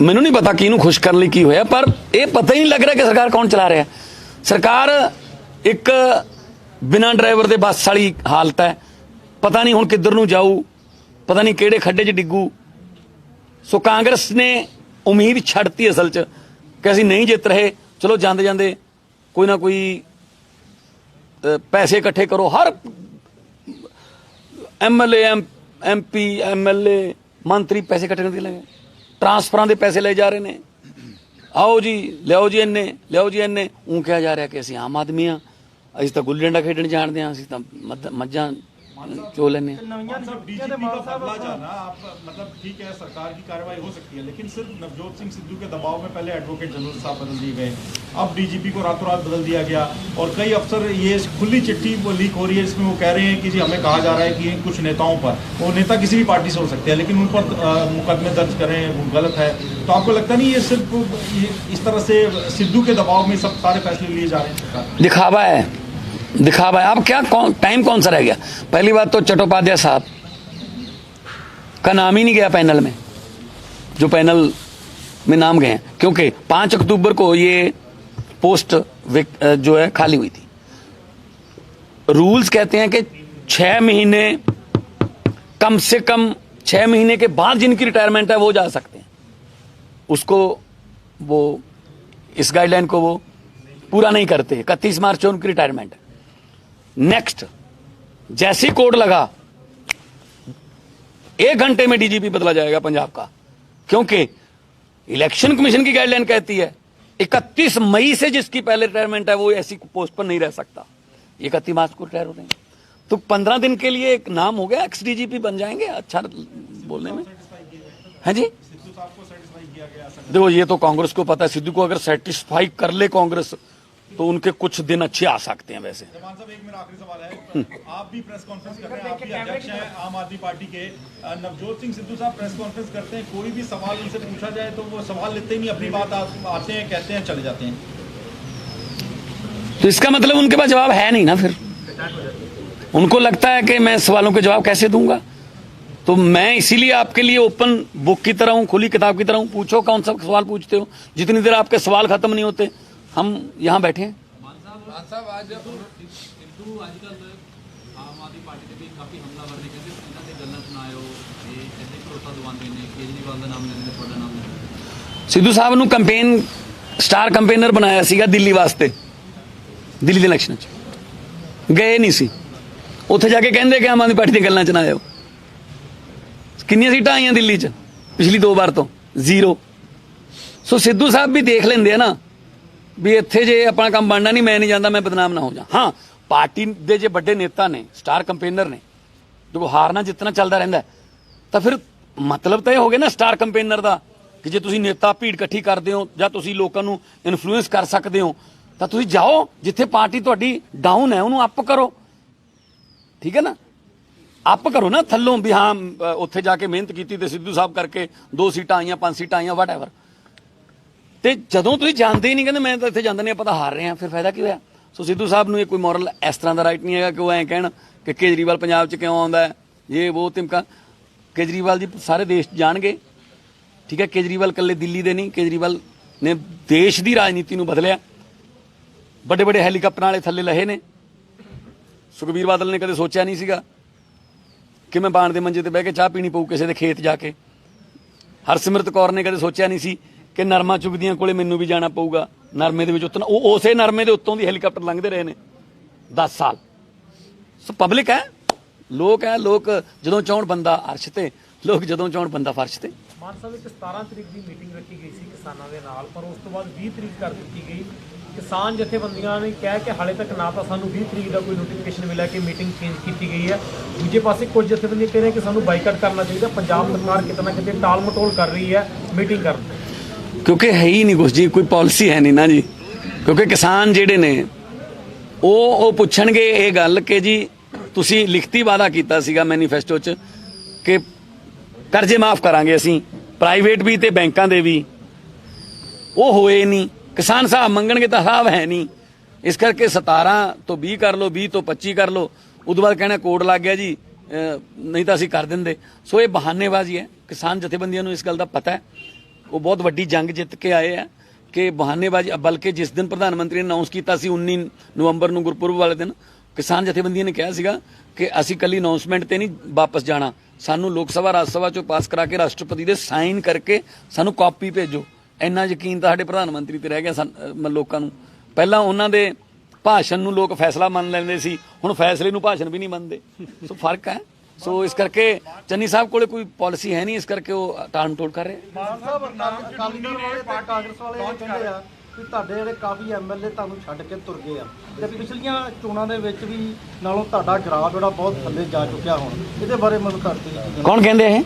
ਮੈਨੂੰ ਨਹੀਂ ਪਤਾ ਕਿਹਨੂੰ ਖੁਸ਼ ਕਰਨ ਲਈ ਕੀ ਹੋਇਆ, ਪਰ ਇਹ ਪਤਾ ਹੀ ਨਹੀਂ ਲੱਗ ਰਿਹਾ ਕਿ ਸਰਕਾਰ ਕੌਣ ਚਲਾ ਰਿਹਾ। ਸਰਕਾਰ ਇੱਕ ਬਿਨਾਂ ਡਰਾਈਵਰ ਦੇ ਬੱਸ ਵਾਲੀ ਹਾਲਤ ਹੈ, ਪਤਾ ਨਹੀਂ ਹੁਣ ਕਿੱਧਰ ਨੂੰ ਜਾਊ, ਪਤਾ ਨਹੀਂ ਕਿਹੜੇ ਖੱਡੇ 'ਚ ਡਿੱਗੂ। ਸੋ ਕਾਂਗਰਸ ਨੇ ਉਮੀਦ ਛੱਡਤੀ ਅਸਲ 'ਚ ਕਿ ਅਸੀਂ ਨਹੀਂ ਜਿੱਤ ਰਹੇ, ਚਲੋ ਜਾਂਦੇ ਜਾਂਦੇ ਕੋਈ ਨਾ ਕੋਈ ਪੈਸੇ ਇਕੱਠੇ ਕਰੋ। ਹਰ ਐਮਐਲਏ ਐਮਪੀ ਐਮਐਲਏ ਮੰਤਰੀ ਪੈਸੇ ਇਕੱਠੇ ਕਰਨ ਲੱਗੇ, ਟਰਾਂਸਫਰਾਂ ਦੇ ਪੈਸੇ ਲੈ ਜਾ ਰਹੇ ਨੇ। ਆਓ ਜੀ ਲਿਆਓ ਜੀ ਇੰਨੇ, ਲਿਆਓ ਜੀ ਇੰਨੇ। ਉਹ ਕਿਹਾ ਜਾ ਰਿਹਾ ਕਿ ਅਸੀਂ ਆਮ ਆਦਮੀ ਹਾਂ, ਅਸੀਂ ਤਾਂ ਗੁੱਲੀ ਡੰਡਾ ਖੇਡਣ ਜਾਣਦੇ ਹਾਂ, ਅਸੀਂ ਤਾਂ ਮੱਝਾਂ चो लेने बीजेपी का बदला जाना आप मतलब ठीक है, सरकार की कार्रवाई हो सकती है, लेकिन सिर्फ नवजोत सिंह सिद्धू के दबाव में पहले एडवोकेट जनरल साहब बदल दिए गए, अब डीजीपी को रातों रात बदल दिया गया, और कई अफसर, ये खुली चिट्ठी लीक हो रही है, इसमें वो कह रहे हैं कि जी हमें कहा जा रहा है कि कुछ नेताओं पर, वो नेता किसी भी पार्टी से हो सकते हैं, लेकिन उन पर मुकदमे दर्ज करें वो गलत है। तो आपको लगता नहीं ये सिर्फ इस तरह से सिद्धू के दबाव में सब सारे फैसले लिए जा रहे हैं? दिखावा है, दिखावा है। अब क्या टाइम कौन सा रह गया? पहली बात तो चट्टोपाध्याय साहब का नाम ही नहीं गया पैनल में, जो पैनल में नाम गए हैं, क्योंकि 5 अक्टूबर को ये पोस्ट जो है खाली हुई थी। रूल्स कहते हैं कि 6 महीने, कम से कम 6 महीने के बाद जिनकी रिटायरमेंट है वो जा सकते हैं, उसको वो इस गाइडलाइन को वो पूरा नहीं करते। 31 मार्च को उनकी रिटायरमेंट है। नेक्स्ट जैसे ही कोड लगा 1 घंटे में डीजीपी बदला जाएगा पंजाब का, क्योंकि इलेक्शन कमीशन की गाइडलाइन कहती है 31 मई से जिसकी पहले रिटायरमेंट है वो ऐसी पोस्ट पर नहीं रह सकता। 31 मार्च को रिटायर हो रहे हैं, तो 15 दिन के लिए एक नाम हो गया, एक्स डीजीपी बन जाएंगे। अच्छा बोलने में है जी। सिद्धू साहब को सेटिस्फाई किया गया। देखो ये तो कांग्रेस को पता है, सिद्धू को अगर सेटिस्फाई कर ले कांग्रेस तो उनके कुछ दिन अच्छे आ सकते हैं। वैसे जमान साहब, एक मेरा आखिरी सवाल है, आप भी प्रेस कॉन्फ्रेंस कर रहे हैं, आप भी अध्यक्ष हैं आम आदमी पार्टी के। नवजोत सिंह सिद्धू साहब प्रेस कॉन्फ्रेंस करते हैं, कोई भी सवाल उनसे पूछा जाए तो वो सवाल लेते ही नहीं, अपनी बात आते हैं, कहते हैं, चले जाते हैं। तो इसका मतलब उनके पास जवाब है नहीं ना, फिर उनको लगता है कि मैं सवालों के जवाब कैसे दूंगा। तो मैं इसीलिए आपके लिए ओपन बुक की तरह हूं, खुली किताब की तरह हूं, पूछो कौन सा सवाल पूछते हो। जितनी देर आपके सवाल खत्म नहीं होते हम यहाँ बैठे हैं। मान साहब आज ਸਿੱਧੂ ਅੱਜਕੱਲ ਆਮ ਆਦਮੀ ਪਾਰਟੀ ਦੇ ਵੀ ਕਾਫੀ ਹਮਲਾਵਰ ਨੇ, ਕਹਿੰਦੇ ਇਹਨਾਂ ਤੇ ਗੱਲਾਂ ਸੁਣਾਇਓ, ਇਹ ਕਹਿੰਦੇ ਭਰੋਸਾ ਦਿਵਾਉਂਦੇ ਨੇ, ਕੇਜਰੀਵਾਲ ਦਾ ਨਾਮ ਲੈਂਦੇ ਨੇ, ਤੁਹਾਡਾ ਨਾਮ ਲੈਂਦੇ ਨੇ। ਸਿੱਧੂ ਸਾਹਿਬ ਨੂੰ ਕੰਪੇਨ ਸਟਾਰ ਕੰਪੇਨਰ ਬਣਾਇਆ ਸੀਗਾ ਦਿੱਲੀ ਵਾਸਤੇ, ਦਿੱਲੀ ਦੇ ਇਲੈਕਸ਼ਨ 'ਚ ਗਏ ਨਹੀਂ ਸੀ, ਉੱਥੇ ਜਾ ਕੇ ਕਹਿੰਦੇ ਕਿ ਆਮ ਆਦਮੀ ਪਾਰਟੀ ਦੀਆਂ ਗੱਲਾਂ ਚ ਨਾ ਆਇਓ। ਕਿੰਨੀਆਂ ਸੀਟਾਂ ਆਈਆਂ ਦਿੱਲੀ 'ਚ ਪਿਛਲੀ 2 ਵਾਰ ਤੋਂ? 0। ਸੋ ਸਿੱਧੂ ਸਾਹਿਬ ਵੀ ਦੇਖ ਲੈਂਦੇ ਆ ਨਾ ਵੀ ਇੱਥੇ ਜੇ ਆਪਣਾ ਕੰਮ ਬਣਨਾ ਨਹੀਂ, ਮੈਂ ਨਹੀਂ ਜਾਂਦਾ, ਮੈਂ ਬਦਨਾਮ ਨਾ ਹੋ ਜਾ। ਹਾਂ, ਪਾਰਟੀ ਦੇ ਜੇ ਵੱਡੇ ਨੇਤਾ ਨੇ, ਸਟਾਰ ਕੰਪੇਨਰ ਨੇ, ਦੇਖੋ ਹਾਰਨਾ ਜਿੱਤਣਾ ਚੱਲਦਾ ਰਹਿੰਦਾ, ਤਾਂ ਫਿਰ ਮਤਲਬ ਤਾਂ ਇਹ ਹੋ ਗਿਆ ਨਾ ਸਟਾਰ ਕੰਪੇਨਰ ਦਾ ਕਿ ਜੇ ਤੁਸੀਂ ਨੇਤਾ ਭੀੜ ਇਕੱਠੀ ਕਰਦੇ ਹੋ ਜਾਂ ਤੁਸੀਂ ਲੋਕਾਂ ਨੂੰ ਇਨਫਲੂਐਂਸ ਕਰ ਸਕਦੇ ਹੋ ਤਾਂ ਤੁਸੀਂ ਜਾਓ ਜਿੱਥੇ ਪਾਰਟੀ ਤੁਹਾਡੀ ਡਾਊਨ ਹੈ ਉਹਨੂੰ ਅਪ ਕਰੋ। ਠੀਕ ਹੈ ਨਾ, ਅਪ ਕਰੋ ਨਾ ਥੱਲੋਂ ਵੀ ਹਾਂ ਉੱਥੇ ਜਾ ਕੇ ਮਿਹਨਤ ਕੀਤੀ ਤੇ ਸਿੱਧੂ ਸਾਹਿਬ ਕਰਕੇ 2 ਸੀਟਾਂ ਆਈਆਂ, 5 ਸੀਟਾਂ ਆਈਆਂ, ਵਾਟਐਵਰ। ਤੇ ਜਦੋਂ ਤੁਸੀਂ ਜਾਣਦੇ ਹੀ ਨਹੀਂ, ਕਹਿੰਦੇ ਮੈਂ ਤਾਂ ਇੱਥੇ ਜਾਂਦਾ ਨਹੀਂ, ਆਪਾਂ ਤਾਂ ਹਾਰ ਰਹੇ ਹਾਂ, ਫਿਰ ਫਾਇਦਾ ਕੀ ਹੋਇਆ। ਸੋ ਸਿੱਧੂ ਸਾਹਿਬ ਨੂੰ ਇਹ ਕੋਈ ਮੋਰਲ ਇਸ ਤਰ੍ਹਾਂ ਦਾ ਰਾਈਟ ਨਹੀਂ ਹੈਗਾ ਕਿ ਉਹ ਐਂ ਕਹਿਣ ਕਿ ਕੇਜਰੀਵਾਲ ਪੰਜਾਬ 'ਚ ਕਿਉਂ ਆਉਂਦਾ ਹੈ, ਇਹ ਉਹ ਤਿਮਕਾ। ਕੇਜਰੀਵਾਲ ਜੀ ਸਾਰੇ ਦੇਸ਼ ਜਾਣਗੇ, ਠੀਕ ਹੈ। ਕੇਜਰੀਵਾਲ ਇਕੱਲੇ ਦਿੱਲੀ ਦੇ ਨਹੀਂ, ਕੇਜਰੀਵਾਲ ਨੇ ਦੇਸ਼ ਦੀ ਰਾਜਨੀਤੀ ਨੂੰ ਬਦਲਿਆ। ਵੱਡੇ ਵੱਡੇ ਹੈਲੀਕਾਪਟਰਾਂ ਵਾਲੇ ਥੱਲੇ ਲਹੇ ਨੇ। ਸੁਖਬੀਰ ਬਾਦਲ ਨੇ ਕਦੇ ਸੋਚਿਆ ਨਹੀਂ ਸੀਗਾ ਕਿ ਮੈਂ ਬਾਣ ਦੇ ਮੰਜੇ ਤੇ ਬਹਿ ਕੇ ਚਾਹ ਪੀਣੀ ਪਊ ਕਿਸੇ ਦੇ ਖੇਤ ਜਾ ਕੇ। ਹਰਸਿਮਰਤ ਕੌਰ ਨੇ ਕਦੇ ਸੋਚਿਆ ਨਹੀਂ ਸੀ ਕਿ ਨਰਮਾ ਚੁਗਦੀਆਂ ਕੋਲੇ ਮੈਨੂੰ ਵੀ ਜਾਣਾ ਪਊਗਾ, ਨਰਮੇ ਦੇ ਵਿੱਚ ਉਤਰਨਾ। ਉਹ ਉਸੇ ਨਰਮੇ ਦੇ ਉੱਤੋਂ ਦੀ ਹੈਲੀਕਾਪਟਰ ਲੰਘਦੇ ਰਹੇ ਨੇ 10 ਸਾਲ। ਸੋ ਪਬਲਿਕ ਹੈ, ਲੋਕ ਹੈ। ਲੋਕ ਜਦੋਂ ਚਾਹੁਣ ਬੰਦਾ ਅਰਸ਼ ਤੇ, ਲੋਕ ਜਦੋਂ ਚਾਹੁਣ ਬੰਦਾ ਫਰਸ਼ ਤੇ। ਮਾਨ ਸਾਹਿਬ ਇੱਕ 17 ਤਰੀਕ ਦੀ ਮੀਟਿੰਗ ਰੱਖੀ ਗਈ ਸੀ ਕਿਸਾਨਾਂ ਦੇ ਨਾਲ, ਪਰ ਉਸ ਤੋਂ ਬਾਅਦ 20 ਤਰੀਕ ਕਰ ਦਿੱਤੀ ਗਈ। ਕਿਸਾਨ ਜਥੇਬੰਦੀਆਂ ਨੇ ਕਿਹਾ ਕਿ ਹਾਲੇ ਤੱਕ ਨਾ ਤਾਂ ਸਾਨੂੰ 20 ਤਰੀਕ ਦਾ ਕੋਈ ਨੋਟੀਫਿਕੇਸ਼ਨ ਮਿਲਿਆ ਕਿ ਮੀਟਿੰਗ ਚੇਂਜ ਕੀਤੀ ਗਈ ਹੈ। ਦੂਜੇ ਪਾਸੇ ਕੁਝ ਜਥੇਬੰਦੀਆਂ ਕਹਿ ਰਹੀਆਂ ਕਿ ਸਾਨੂੰ ਬਾਈਕਾਟ ਕਰਨਾ ਚਾਹੀਦਾ। ਪੰਜਾਬ ਸਰਕਾਰ ਕਿਤੇ ਨਾ ਕਿਤੇ ਟਾਲ ਮਟੋਲ ਕਰ ਰਹੀ ਹੈ ਮੀਟਿੰਗ ਕਰਨ ਤੋਂ। ਕਿਉਂਕਿ ਹੈ ਹੀ ਨਹੀਂ ਕੁਛ ਜੀ, ਕੋਈ ਪਾਲਿਸੀ ਹੈ ਨਹੀਂ ਨਾ ਜੀ। ਕਿਉਂਕਿ ਕਿਸਾਨ ਜਿਹੜੇ ਨੇ ਉਹ ਪੁੱਛਣਗੇ ਇਹ ਗੱਲ ਕਿ ਜੀ ਤੁਸੀਂ ਲਿਖਤੀ ਵਾਅਦਾ ਕੀਤਾ ਸੀਗਾ ਮੈਨੀਫੈਸਟੋ 'ਚ ਕਿ ਕਰਜ਼ੇ ਮਾਫ ਕਰਾਂਗੇ ਅਸੀਂ, ਪ੍ਰਾਈਵੇਟ ਵੀ ਤੇ ਬੈਂਕਾਂ ਦੇ ਵੀ, ਉਹ ਹੋਏ ਨਹੀਂ। ਕਿਸਾਨ ਸਾਹਿਬ ਮੰਗਣਗੇ ਤਾਂ ਸਾਹਿਬ ਹੈ ਨਹੀਂ। ਇਸ ਕਰਕੇ 17 ਤੋਂ 20 ਕਰ ਲਓ, 20 ਤੋਂ 25 ਕਰ ਲਓ, ਉਦੋਂ ਬਾਅਦ ਕਹਿਣਾ ਕੋਡ ਲੱਗ ਗਿਆ ਜੀ, ਨਹੀਂ ਤਾਂ ਅਸੀਂ ਕਰ ਦਿੰਦੇ। ਸੋ ਇਹ ਬਹਾਨੇਬਾਜ਼ੀ ਹੈ। ਕਿਸਾਨ ਜਥੇਬੰਦੀਆਂ ਨੂੰ ਇਸ ਗੱਲ ਦਾ ਪਤਾ ਹੈ, ਉਹ ਬਹੁਤ ਵੱਡੀ ਜੰਗ ਜਿੱਤ ਕੇ ਆਏ ਆ ਕਿ ਬਹਾਨੇਬਾਜ਼ੀ। ਬਲਕਿ ਜਿਸ ਦਿਨ ਪ੍ਰਧਾਨ ਮੰਤਰੀ ਨੇ ਅਨਾਉਂਸ ਕੀਤਾ ਸੀ 19 ਨਵੰਬਰ ਨੂੰ ਗੁਰਪੁਰਬ ਵਾਲੇ ਦਿਨ, ਕਿਸਾਨ ਜਥੇਬੰਦੀਆਂ ਨੇ ਕਿਹਾ ਸੀਗਾ ਕਿ ਅਸੀਂ ਕੱਲੀ ਅਨਾਉਂਸਮੈਂਟ ਤੇ ਨਹੀਂ ਵਾਪਸ ਜਾਣਾ, ਸਾਨੂੰ ਲੋਕ ਸਭਾ ਰਾਜ ਸਭਾ 'ਚੋਂ ਪਾਸ ਕਰਾ ਕੇ ਰਾਸ਼ਟਰਪਤੀ ਦੇ ਸਾਈਨ ਕਰਕੇ ਸਾਨੂੰ ਕਾਪੀ ਭੇਜੋ। ਇੰਨਾ ਯਕੀਨ ਤਾਂ ਸਾਡੇ ਪ੍ਰਧਾਨ ਮੰਤਰੀ ਤੇ ਰਹਿ ਗਿਆ ਲੋਕਾਂ ਨੂੰ। ਪਹਿਲਾਂ ਉਹਨਾਂ ਦੇ ਭਾਸ਼ਣ ਨੂੰ ਲੋਕ ਫੈਸਲਾ ਮੰਨ ਲੈਂਦੇ ਸੀ, ਹੁਣ ਫੈਸਲੇ ਨੂੰ ਭਾਸ਼ਣ ਵੀ ਨਹੀਂ ਮੰਨਦੇ। ਸੋ ਫਰਕ ਹੈ। ਸੋ ਇਸ ਕਰਕੇ ਚੰਨੀ ਸਾਹਿਬ ਕੋਲੇ ਕੋਈ ਪਾਲਿਸੀ ਹੈ ਨਹੀਂ, ਇਸ ਕਰਕੇ ਉਹ ਟਾਲ ਮਟੋਲ ਕਰ ਰਹੇ। ਮਾਨ ਸਾਹਿਬ ਅਕਾਲੀ ਦਲ ਵਾਲੇ ਤੇ ਕਾਂਗਰਸ ਵਾਲੇ ਇਹ ਕਹਿੰਦੇ ਆ ਕਿ ਤੁਹਾਡੇ ਜਿਹੜੇ ਕਾਫੀ ਐਮਐਲਏ ਤੁਹਾਨੂੰ ਛੱਡ ਕੇ ਤੁਰ ਗਏ ਆ ਤੇ ਪਿਛਲੀਆਂ ਚੋਣਾਂ ਦੇ ਵਿੱਚ ਵੀ ਨਾਲੋਂ ਤੁਹਾਡਾ ਗ੍ਰਾਫ ਜਿਹੜਾ ਬਹੁਤ ਥੱਲੇ ਜਾ ਚੁੱਕਿਆ। ਹੁਣ ਇਹਦੇ ਬਾਰੇ ਮੈਨੂੰ ਤੁਹਾਡੇ ਕੌਣ ਕਹਿੰਦੇ ਇਹ?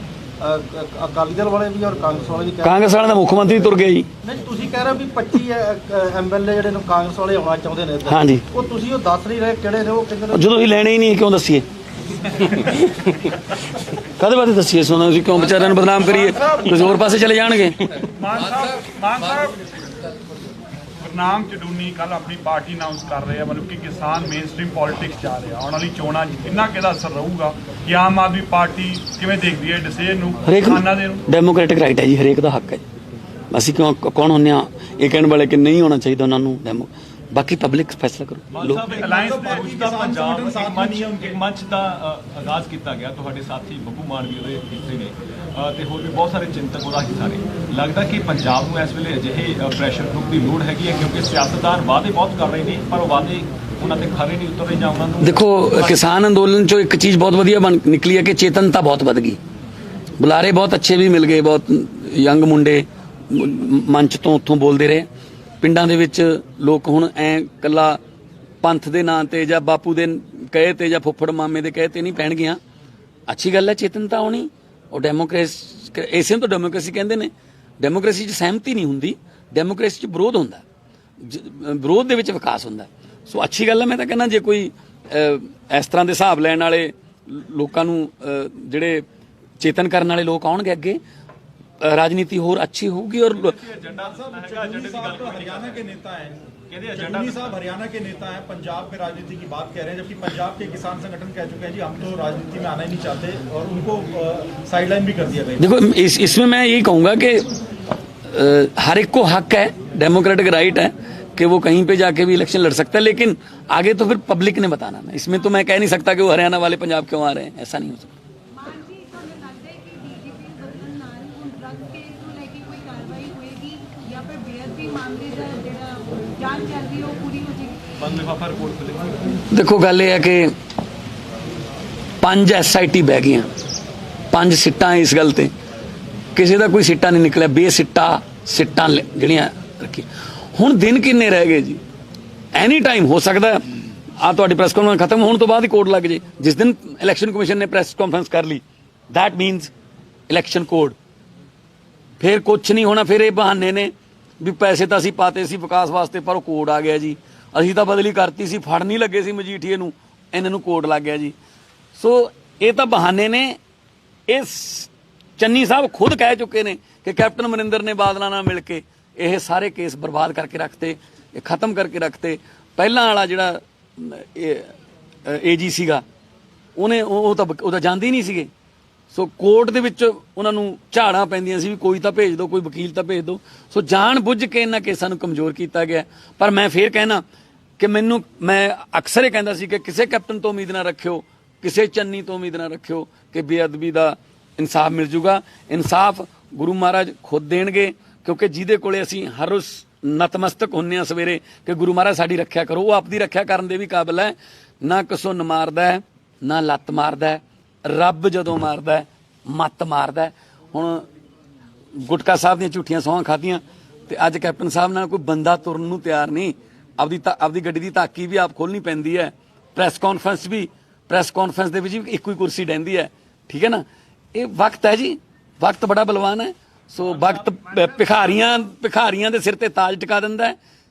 ਅਕਾਲੀ ਦਲ ਵਾਲੇ ਵੀ ਔਰ ਕਾਂਗਰਸ ਵਾਲੇ ਵੀ ਕਾਂਗਰਸ ਵਾਲਿਆਂ ਦਾ ਮੁੱਖ ਮੰਤਰੀ ਤੁਰ ਗਿਆ ਜੀ। ਨਹੀਂ, ਤੁਸੀਂ ਕਹਿ ਰਹੇ ਵੀ 25 ਐਮਐਲਏ ਜਿਹੜੇ ਨੂੰ ਕਾਂਗਰਸ ਵਾਲੇ ਆਉਣਾ ਚਾਹੁੰਦੇ ਨੇ। ਹਾਂਜੀ, ਉਹ ਤੁਸੀਂ ਉਹ ਦੱਸ ਨਹੀਂ ਰਹੇ ਕਿਹੜੇ ਨੇ। ਉਹ ਕਹਿੰਦੇ ਜਦੋਂ ਹੀ ਲੈਣੇ ਹੀ ਨਹੀਂ ਕਿਉਂ ਦੱਸੀਏ? ਕਦੇ ਬਾਰੇ ਦੱਸੀਏ? ਸੁਣੋ ਅਸੀਂ ਕਿਉਂ ਵਿਚਾਰਿਆਂ ਨੂੰ ਬਦਨਾਮ ਕਰੀਏ? ਕਿਸੇ ਹੋਰ ਪਾਸੇ ਚਲੇ ਜਾਣਗੇ। ਮਾਨ ਸਾਹਿਬ ਗੁਰਨਾਮ ਚਡੂਨੀ ਕੱਲ ਆਪਣੀ ਪਾਰਟੀ ਅਨਾਉਂਸ ਕਰ ਰਹੇ ਆ, ਮਤਲਬ ਕਿ ਕਿਸਾਨ ਮੇਨ ਸਟ੍ਰੀਮ ਪੋਲਿਟਿਕਸ ਜਾ ਰਿਹਾ। ਆਉਣ ਵਾਲੀ ਚੋਣਾਂ 'ਚ ਕਿੰਨਾ ਕਿਹਦਾ ਅਸਰ ਰਹੂਗਾ ਕਿ ਆਮ ਆਦਮੀ ਪਾਰਟੀ ਕਿਵੇਂ ਦੇਖਦੀ ਹੈ ਡਿਸੀਜਨ ਨੂੰ? ਕਿਸਾਨਾਂ ਦੇ ਡੈਮੋਕ੍ਰੈਟਿਕ ਰਾਈਟ ਹੈ ਜੀ, ਹਰੇਕ ਦਾ ਹੱਕ ਹੈ। ਅਸੀਂ ਕਿਉਂ ਕੌਣ ਹੁੰਦੇ ਆ ਇਹ ਕਹਿਣ ਵਾਲੇ ਕਿ ਨਹੀਂ ਹੋਣਾ ਚਾਹੀਦਾ ਉਹਨਾਂ ਨੂੰ? ਬਾਕੀ ਪਬਲਿਕ ਫੈਸਲਾ ਕਰੋ। ਅਲਾਈਅੰਸ ਦਾ ਪੰਜਾਬ ਇੱਕ ਮੰਚ ਦਾ ਆਗਾਜ਼ ਕੀਤਾ ਗਿਆ, ਤੁਹਾਡੇ ਸਾਥੀ ਬੱਬੂ ਮਾਨ ਵੀ ਉਹਦੇ ਹਿੱਸੇ ਨੇ ਤੇ ਹੋਰ ਵੀ ਬਹੁਤ ਸਾਰੇ ਚਿੰਤਕ ਉਹਦਾ ਹਿੱਸਾ ਨੇ। ਲੱਗਦਾ ਕਿ ਪੰਜਾਬ ਨੂੰ ਇਸ ਵੇਲੇ ਅਜਿਹੇ ਪ੍ਰੈਸ਼ਰ ਗਰੁੱਪ ਦੀ ਲੋੜ ਹੈਗੀ ਹੈ ਕਿਉਂਕਿ ਸਿਆਸਤਦਾਨ ਵਾਅਦੇ ਬਹੁਤ ਕਰ ਰਹੇ ਨੇ ਪਰ ਉਹ ਵਾਅਦੇ ਉਹਨਾਂ ਤੇ ਖਰੇ ਨਹੀਂ ਉਤਰ ਰਹੇ ਜਾਂ ਉਹਨਾਂ ਨੂੰ। ਦੇਖੋ, ਕਿਸਾਨ ਅੰਦੋਲਨ 'ਚੋਂ ਇੱਕ ਚੀਜ਼ ਬਹੁਤ ਵਧੀਆ ਨਿਕਲੀ ਹੈ ਕਿ ਚੇਤਨਤਾ ਬਹੁਤ ਵੱਧ ਗਈ। ਬੁਲਾਰੇ ਬਹੁਤ ਅੱਛੇ ਵੀ ਮਿਲ ਗਏ, ਬਹੁਤ ਯੰਗ ਮੁੰਡੇ ਮੰਚ ਤੋਂ ਉੱਥੋਂ ਬੋਲਦੇ ਰਹੇ। ਪਿੰਡਾਂ ਦੇ ਵਿੱਚ ਲੋਕ ਹੁਣ ਐ ਕੱਲਾ ਪੰਥ ਦੇ ਨਾਂ ਤੇ ਜਾਂ ਬਾਪੂ ਦੇ ਕਹੇ ਤੇ ਜਾਂ ਫੁੱਫੜ ਮਾਮੇ ਦੇ ਕਹੇ ਤੇ ਨਹੀਂ ਪੈਣਗੀਆਂ। ਅੱਛੀ ਗੱਲ ਹੈ ਚੇਤਨਤਾ ਆਉਣੀ। ਉਹ ਡੈਮੋਕ੍ਰੇਸੀ, ਇਸੇ ਨੂੰ ਤਾਂ ਡੈਮੋਕ੍ਰੇਸੀ ਕਹਿੰਦੇ ਨੇ। ਡੈਮੋਕ੍ਰੇਸੀ 'ਚ ਸਹਿਮਤੀ ਨਹੀਂ ਹੁੰਦੀ, ਡੈਮੋਕ੍ਰੇਸੀ 'ਚ ਵਿਰੋਧ ਹੁੰਦਾ, ਵਿਰੋਧ ਦੇ ਵਿੱਚ ਵਿਕਾਸ ਹੁੰਦਾ। ਸੋ ਅੱਛੀ ਗੱਲ ਹੈ। ਮੈਂ ਤਾਂ ਕਹਿੰਦਾ ਜੇ ਕੋਈ ਇਸ ਤਰ੍ਹਾਂ ਦੇ ਹਿਸਾਬ ਲੈਣ ਵਾਲੇ ਲੋਕਾਂ ਨੂੰ ਜਿਹੜੇ ਚੇਤਨ ਕਰਨ ਵਾਲੇ ਲੋਕ ਆਉਣਗੇ ਅੱਗੇ, राजनीति और अच्छी होगी। और चन्नी साहब हरियाणा के नेता हैं, चन्नी साहब हरियाणा के नेता हैं, पंजाब में राजनीति की बात कह रहे हैं, जबकि पंजाब के किसान संगठन कह चुके हैं जी हम तो राजनीति में आना ही नहीं चाहते, और उनको साइडलाइन भी कर दिया गया। देखो इसमें मैं यही कहूंगा कि हर एक को हक है, डेमोक्रेटिक राइट है कि वो कहीं पे जाके भी इलेक्शन लड़ सकता है, लेकिन आगे तो फिर पब्लिक ने बताना है। इसमें तो मैं कह नहीं सकता कि वो हरियाणा वाले पंजाब क्यों आ रहे हैं, ऐसा नहीं हो सकता। देखो गल ये है कि 5 SIT बह गई, 5 सिट्टां इस गल ते, किसी का कोई सिट्टा नहीं निकलिया, बेसिट्टा सिट्टां जड़ियां रखी। हुण दिन किन्ने रह गए जी? एनी टाइम हो सकता है आ तुहाडी प्रेस कॉन्फ्रेंस खत्म होने तो बाद ही कोड लग जाए। जिस दिन इलैक्शन कमीशन ने प्रेस कॉन्फ्रेंस कर ली, दैट मीनस इलैक्शन कोड। फिर कुछ नहीं होना, फिर ये बहाने ने भी पैसे तो असीं पाते सी विकास वास्ते, पर कोड आ गया जी, असीं तो बदली करती सी, फड़ नहीं लगे सी मजीठीए नूं, इन्हां नूं कोड लग गया जी। सो ये तो बहाने ने। इस चन्नी साहब खुद कह चुके ने कि कैप्टन अमरिंदर ने बादलों नाल मिल के ये सारे केस बर्बाद करके रखते, खत्म करके रखते। पहला वाला जिहड़ा AG सीगा ਉਹਨੇ ਉਹ ਤਾਂ ਜਾਂਦੇ ਹੀ ਨਹੀਂ ਸੀਗੇ। ਸੋ ਕੋਰਟ ਦੇ ਵਿੱਚ ਉਹਨਾਂ ਨੂੰ ਝਾੜਾਂ ਪੈਂਦੀਆਂ ਸੀ ਵੀ ਕੋਈ ਤਾਂ ਭੇਜ ਦਿਓ, ਕੋਈ ਵਕੀਲ ਤਾਂ ਭੇਜ ਦਿਓ। ਸੋ ਜਾਣ ਬੁੱਝ ਕੇ ਇਹਨਾਂ ਕੇਸਾਂ ਨੂੰ ਕਮਜ਼ੋਰ ਕੀਤਾ ਗਿਆ। ਪਰ ਮੈਂ ਫੇਰ ਕਹਿਣਾ ਕਿ ਮੈਂ ਅਕਸਰ ਇਹ ਕਹਿੰਦਾ ਸੀ ਕਿ ਕਿਸੇ ਕੈਪਟਨ ਤੋਂ ਉਮੀਦ ਨਾ ਰੱਖਿਓ, ਕਿਸੇ ਚੰਨੀ ਤੋਂ ਉਮੀਦ ਨਾ ਰੱਖਿਓ ਕਿ ਬੇਅਦਬੀ ਦਾ ਇਨਸਾਫ ਮਿਲ ਜੂਗਾ। ਇਨਸਾਫ ਗੁਰੂ ਮਹਾਰਾਜ ਖੁਦ ਦੇਣਗੇ, ਕਿਉਂਕਿ ਜਿਹਦੇ ਕੋਲੇ ਅਸੀਂ ਹਰ ਰੋਜ਼ ਨਤਮਸਤਕ ਹੁੰਨੇ ਆ ਸਵੇਰੇ ਕਿ ਗੁਰੂ ਮਹਾਰਾਜ ਸਾਡੀ ਰੱਖਿਆ ਕਰੋ, ਉਹ ਆਪਦੀ ਰੱਖਿਆ ਕਰਨ ਦੇ ਵੀ ਕਾਬਿਲ ਹੈ। ਨਾ ਕਿਸੋਂ ਨ ਮਾਰਦਾ ਹੈ, ਨਾ ਲੱਤ ਮਾਰਦਾ ਹੈ। ਰੱਬ ਜਦੋਂ ਮਾਰਦਾ ਹੈ, ਮੱਤ ਮਾਰਦਾ ਹੈ। ਹੁਣ ਗੁਟਕਾ ਸਾਹਿਬ ਦੀਆਂ ਝੂਠੀਆਂ ਸਹੁੰਆਂ ਖਾਧੀਆਂ ਤੇ ਅੱਜ ਕੈਪਟਨ ਸਾਹਿਬ ਨਾਲ ਕੋਈ ਬੰਦਾ ਤੁਰਨ ਨੂੰ ਤਿਆਰ ਨਹੀਂ। ਆਪਦੀ ਗੱਡੀ ਦੀ ਤਾਕੀ ਵੀ ਆਪ ਖੋਲਣੀ ਪੈਂਦੀ ਹੈ। ਪ੍ਰੈਸ ਕਾਨਫਰੰਸ ਦੇ ਵਿੱਚ ਵੀ ਇੱਕੋ ਹੀ ਕੁਰਸੀ ਡਹਿੰਦੀ ਹੈ। ਠੀਕ ਹੈ ਨਾ। ਇਹ ਵਕਤ ਹੈ ਜੀ, ਵਕਤ ਬੜਾ ਬਲਵਾਨ ਹੈ। ਸੋ ਵਕਤ ਭਿਖਾਰੀਆਂ ਦੇ ਸਿਰ ਤੇ ਤਾਜ ਟਿਕਾ ਦਿੰਦਾ ਹੈ